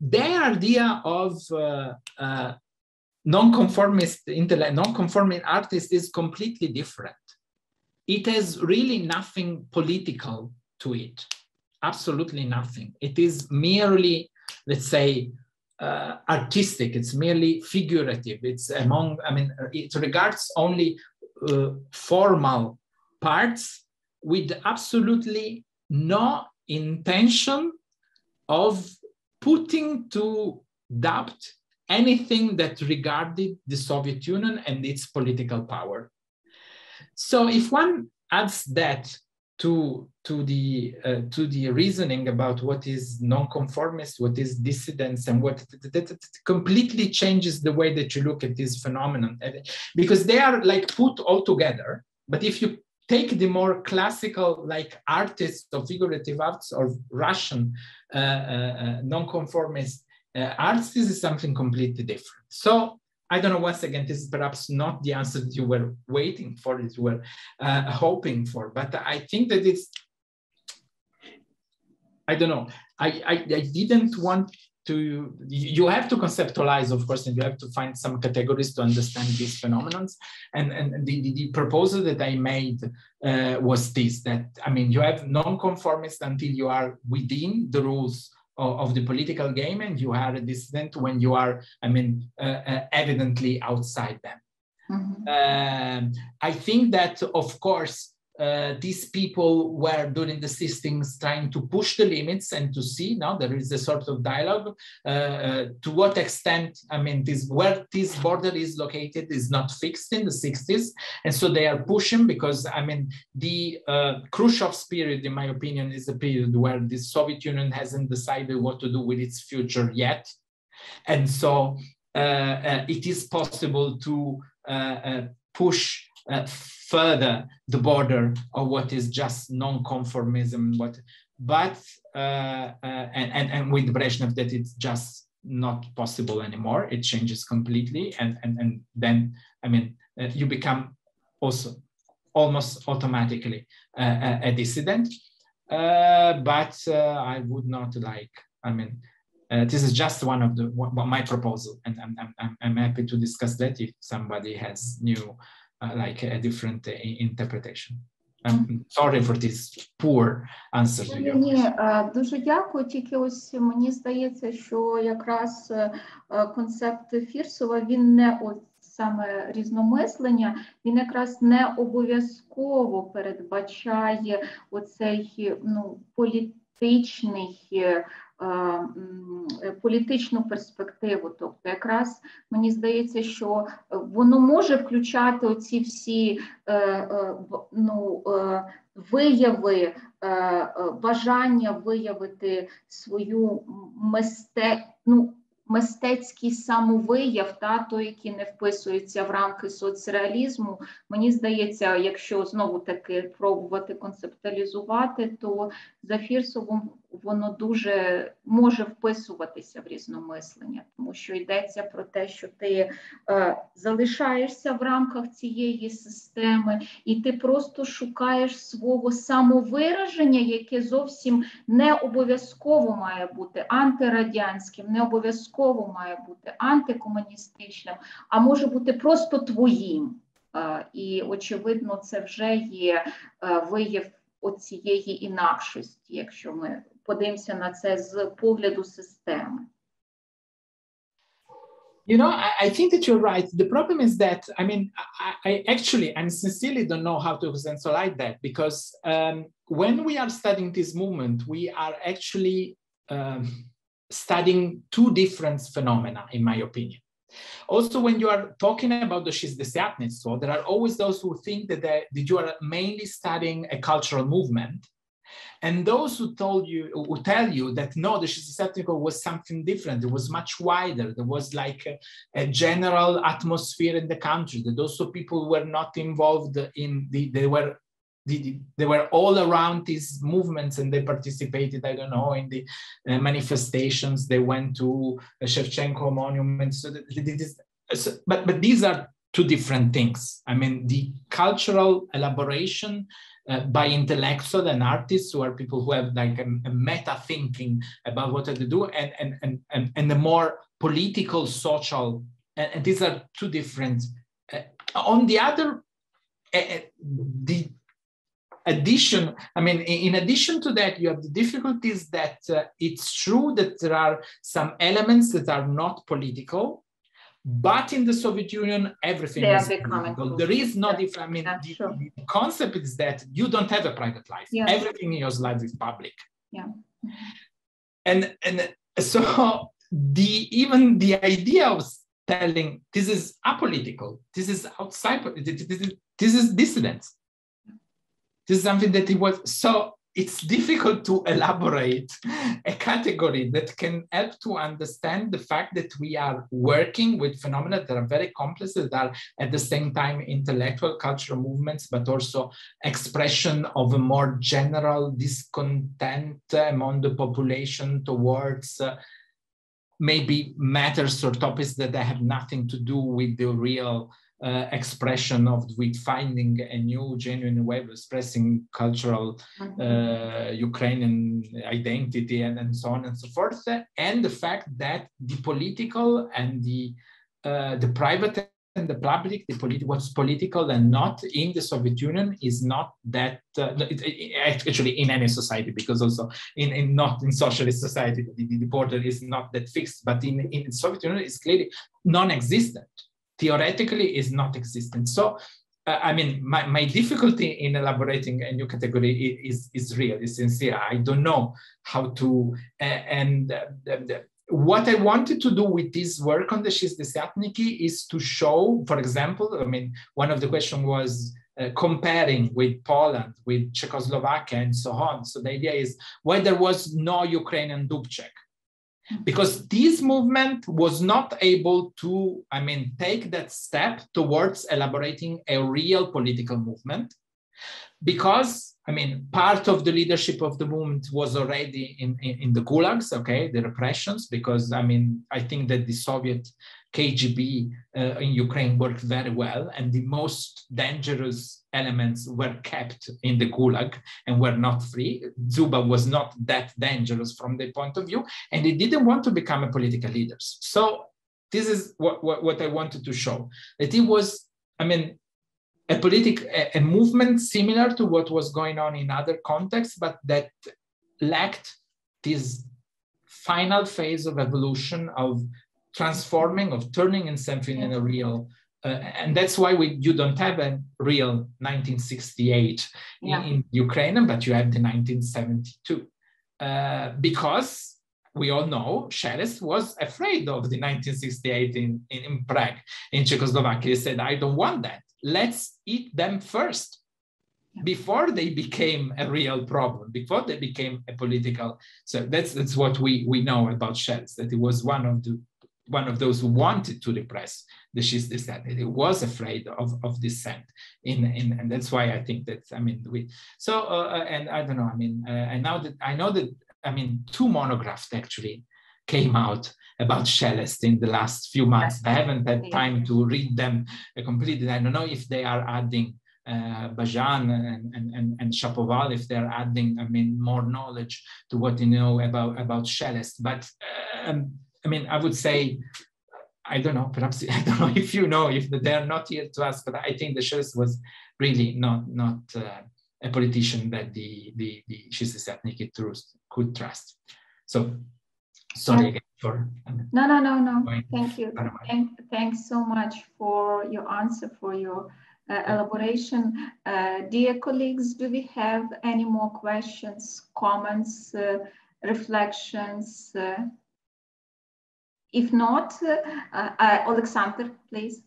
their idea of non-conforming artist is completely different. It has really nothing political to it, absolutely nothing. It is merely, let's say, artistic. It's merely figurative. It's among, I mean, it regards only formal parts with absolutely no intention of putting to doubt anything that regarded the Soviet Union and its political power. So if one adds that to the reasoning about what is non-conformist, what is dissidents, and what that completely changes the way that you look at this phenomenon, because they are like put all together. But if you take the more classical, like artists or figurative arts or Russian non-conformist arts, this is something completely different. So I don't know, once again, this is perhaps not the answer that you were waiting for, that you were hoping for, but I think that it's, I don't know, I didn't want to, you have to conceptualize, of course, and you have to find some categories to understand these phenomena. And the proposal that I made was this, that, I mean, you have non-conformist until you are within the rules of the political game, and you are a dissident when you are, I mean, evidently outside them. Mm-hmm. I think that, of course, these people were during the 60s trying to push the limits and to see, now there is a sort of dialogue, to what extent, I mean, where this border is located is not fixed in the 60s. And so they are pushing, because, I mean, the Khrushchev's period, in my opinion, is a period where the Soviet Union hasn't decided what to do with its future yet. And so it is possible to push further the border of what is just non-conformism, but and with Brezhnev that it's just not possible anymore. It changes completely, and then I mean you become also almost automatically a dissident. But I would not like. I mean, this is just one of my proposal, and I'm happy to discuss that if somebody has new like a different interpretation. I'm sorry for this poor answer to your question. Дуже дякую. Тільки ось мені здається, що якраз концепт Фірсова, він не саме різномислення, він якраз не обов'язково передбачає оцей політичну перспективу. Тобто якраз мені здається, що воно може включати оці всі вияви, бажання виявити свою мистецький самовияв, той, який не вписується в рамки соцреалізму. Мені здається, якщо знову-таки пробувати концептуалізувати, то за Фірсовим воно дуже може вписуватися в різномислення, тому що йдеться про те, що ти залишаєшся в рамках цієї системи, і ти просто шукаєш свого самовираження, яке зовсім не обов'язково має бути антирадянським, не обов'язково має бути антикомуністичним, а може бути просто твоїм. І, очевидно, це вже є вияв оцієї інакшості, якщо ми подивимося на це з погляду системи. You know, I think that you're right. The problem is that, I mean, I actually and sincerely don't know how to conceptualize that, because when we are studying this movement, we are actually studying two different phenomena, in my opinion. Also, when you are talking about the Shistdesiatnytstvo, there are always those who think that you are mainly studying a cultural movement, and those who tell you that no, the Shistdesiatnytstvo was something different. It was much wider. There was like a general atmosphere in the country. That also people were not involved in they were all around these movements, and they participated, I don't know, in the manifestations. They went to Shevchenko monuments. But these are two different things. I mean, the cultural elaboration by intellectuals and artists, who are people who have like a meta thinking about what they do, and the more political, social, and these are two different. On the other, the addition, I mean, in addition to that, you have the difficulties that it's true that there are some elements that are not political, but in the Soviet Union, everything is political. There is no difference. I mean, the concept is that you don't have a private life. Yes. Everything in your life is public. Yeah. And so even the idea of telling this is apolitical, this is outside, this is dissidence. This is something that it was, so it's difficult to elaborate a category that can help to understand the fact that we are working with phenomena that are very complex, that are at the same time intellectual cultural movements, but also expression of a more general discontent among the population towards maybe matters or topics that have nothing to do with the real expression with finding a new genuine way of expressing cultural Ukrainian identity and so on and so forth, and the fact that the political and the private and the public, what's political and not in the Soviet Union is not that actually in any society, because also not in socialist society the border is not that fixed, but in the Soviet Union is clearly non-existent. Theoretically is not existent. So, I mean, my difficulty in elaborating a new category is real, is sincere. I don't know how to, what I wanted to do with this work on the Shistdesiatniki is to show, for example, I mean, one of the questions was comparing with Poland, with Czechoslovakia and so on. So the idea is why there was no Ukrainian Dubček. Because this movement was not able to, I mean, take that step towards elaborating a real political movement. Because, I I mean, part of the leadership of the movement was already in the gulags, okay, the repressions, because I mean, I think that the Soviet KGB in Ukraine worked very well, and the most dangerous elements were kept in the gulag and were not free. Zuba was not that dangerous from their point of view, and they didn't want to become a political leaders. So this is what I wanted to show, that it was, I mean, a movement similar to what was going on in other contexts, but that lacked this final phase of evolution, of transforming, of turning in something in a real, and that's why you don't have a real 1968 in Ukraine, but you have the 1972. Because we all know Shelest was afraid of the 1968 in Prague, in Czechoslovakia. He said, I don't want that. Let's eat them first, before they became a real problem, before they became a political. So that's what we know about Shelest, that he was one of those who wanted to repress the Shistdesiatnytstvo. He was afraid of dissent, and that's why I think that, I mean, and I don't know, I mean, I know that, I mean, 2 monographs actually came out about Shelest in the last few months. I haven't had time to read them completely. I don't know if they are adding Bajan and Shapoval, if they're adding, I mean, more knowledge to what you know about Shelest. But I mean, I would say, I don't know, perhaps, I don't know if you know, if they're not here to ask, but I think the Shelest was really not a politician that the Shistdesiatnytstvo could trust. So, sorry again for... No. Thank you. Thanks so much for your answer, for your elaboration. Dear colleagues, do we have any more questions, comments, reflections? If not, Alexander, please.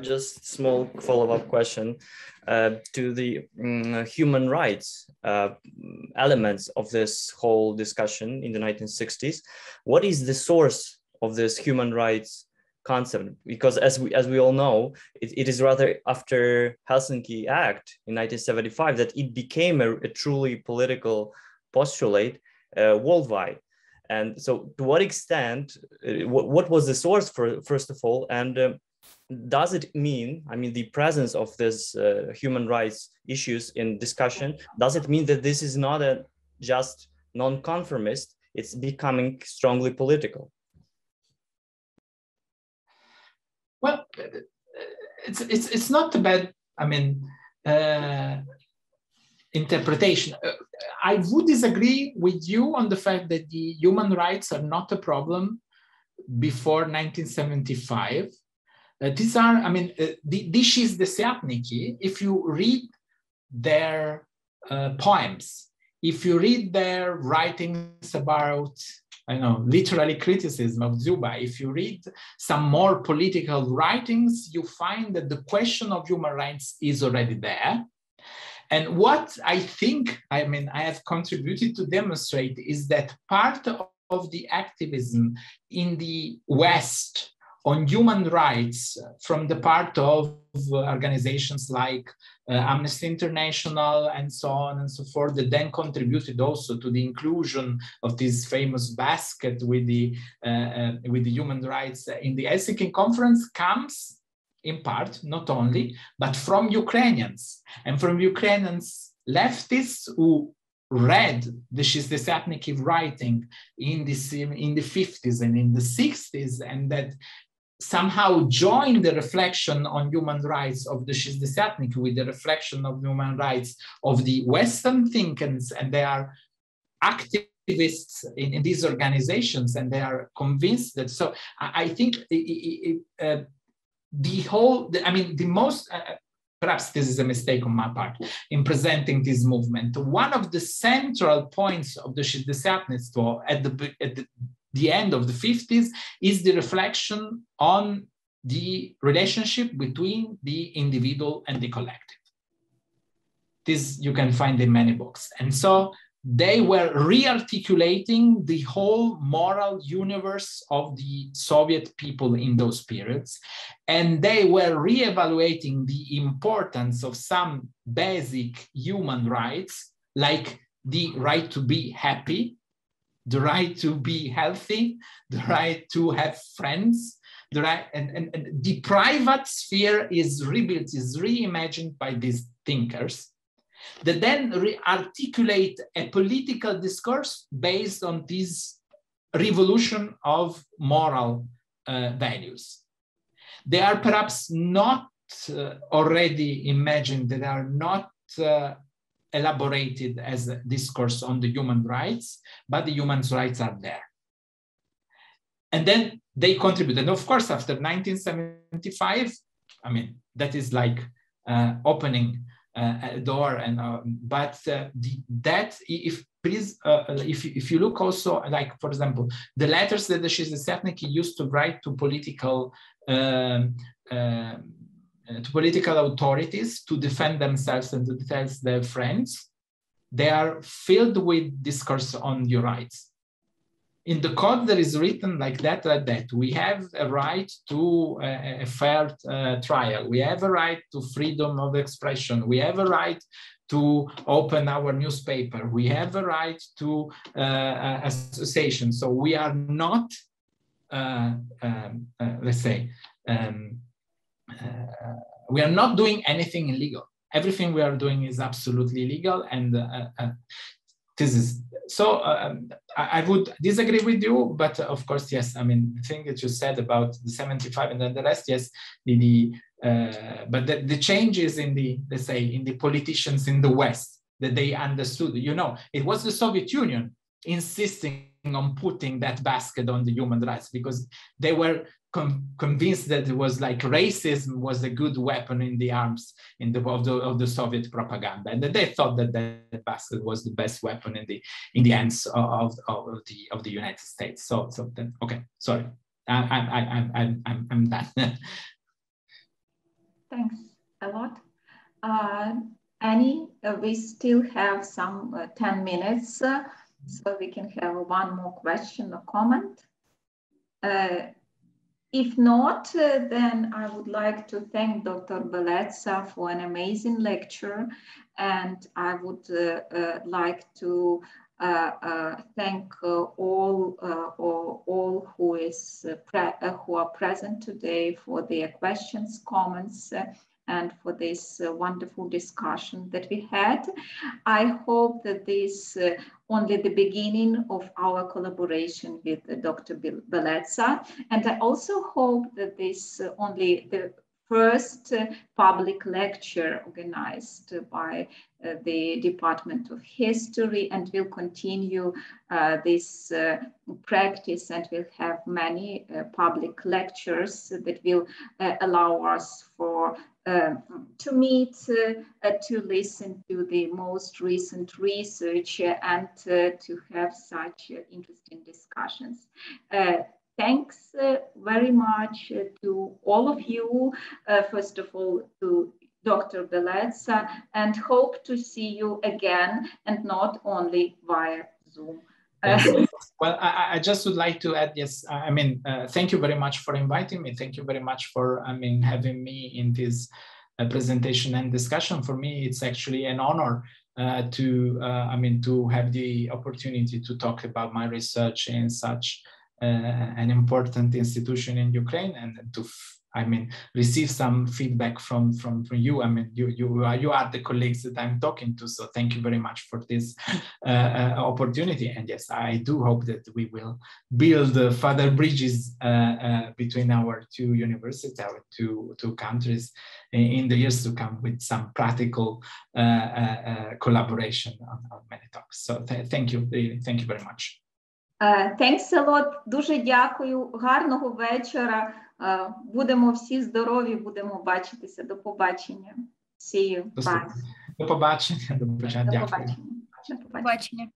Just small follow-up question to the human rights elements of this whole discussion in the 1960s. What is the source of this human rights concept? Because as we all know, it is rather after Helsinki Act in 1975 that it became a truly political postulate worldwide. And so to what extent, what was the source first of all, and does it mean, I mean, the presence of this human rights issues in discussion, does it mean that this is not a just non-conformist, it's becoming strongly political? Well, it's not a bad, I mean, interpretation. I would disagree with you on the fact that the human rights are not a problem before 1975. These are, I mean, the Shistdesiatniki, if you read their poems, if you read their writings about, I know, literary criticism of Zuba, if you read some more political writings, you find that the question of human rights is already there. And what I think, I mean, I have contributed to demonstrate is that part of the activism in the West on human rights from the part of organizations like Amnesty International and so on and so forth, that then contributed also to the inclusion of this famous basket with the human rights in the Helsinki Conference comes in part, not only, but from Ukrainians, and from Ukrainians leftists who read the Shistdesiatnytstvo writing in the 50s and in the 60s, and that somehow joined the reflection on human rights of the Shistdesiatnytstvo with the reflection of human rights of the Western thinkers, and they are activists in these organizations, and they are convinced that. So I think the most, perhaps this is a mistake on my part in presenting this movement. One of the central points of the Shistdesiatnytstvo at the end of the 50s is the reflection on the relationship between the individual and the collective. This you can find in many books. And so they were re-articulating the whole moral universe of the Soviet people in those periods. And they were re-evaluating the importance of some basic human rights like the right to be happy, the right to be healthy, the right to have friends, the right, and the private sphere is rebuilt, is reimagined by these thinkers that then articulate a political discourse based on this revolution of moral values. They are perhaps not already imagined, that are not elaborated as a discourse on the human rights, but the human rights are there. And then they contribute. And of course, after 1975, I mean, that is like opening a door. And but that, if you look also, like, for example, the letters that the Shistdesiatniki used to write to political authorities to defend themselves and to defend their friends, they are filled with discourse on your rights. In the code, there is written like that, we have a right to a fair trial. We have a right to freedom of expression. We have a right to open our newspaper. We have a right to association. So we are not, let's say, we are not doing anything illegal. Everything we are doing is absolutely legal, and this is so. I would disagree with you, but of course, yes. I mean, the thing that you said about the 75 and then the rest, yes. But the changes in the, let's say, in the politicians in the West, that they understood. You know, it was the Soviet Union insisting on putting that basket on the human rights because they were convinced that it was like racism was a good weapon in the arms of the Soviet propaganda, and that they thought that that basket was the best weapon in the hands of the United States. So then, okay, sorry, I'm done. Thanks a lot, Annie. We still have some 10 minutes, so we can have one more question or comment. If not, then I would like to thank Dr. Bellezza for an amazing lecture, and I would like to thank all who are present today for their questions, comments, and for this wonderful discussion that we had. I hope that this only the beginning of our collaboration with Dr. Bellezza, and I also hope that this only the first public lecture organized by the Department of History, and will continue this practice, and we'll have many public lectures that will allow us to meet, to listen to the most recent research, and to have such interesting discussions. Thanks very much to all of you, first of all to Dr. Bellezza, and hope to see you again, and not only via Zoom. Yes. Well, I just would like to add, yes, I mean, thank you very much for inviting me. Thank you very much for, having me in this presentation and discussion. For me, it's actually an honor to have the opportunity to talk about my research in such an important institution in Ukraine, and to receive some feedback from you. I mean, you are the colleagues that I'm talking to, so thank you very much for this opportunity. And yes, I do hope that we will build further bridges between our two universities, our two countries in the years to come, with some practical collaboration on many talks. So thank you, really, thank you very much. Thanks a lot. Дуже дякую. Гарного вечора. Будемо всі здорові, будемо бачитися. До побачення. See you. Bye. До побачення. До побачення. До побачення.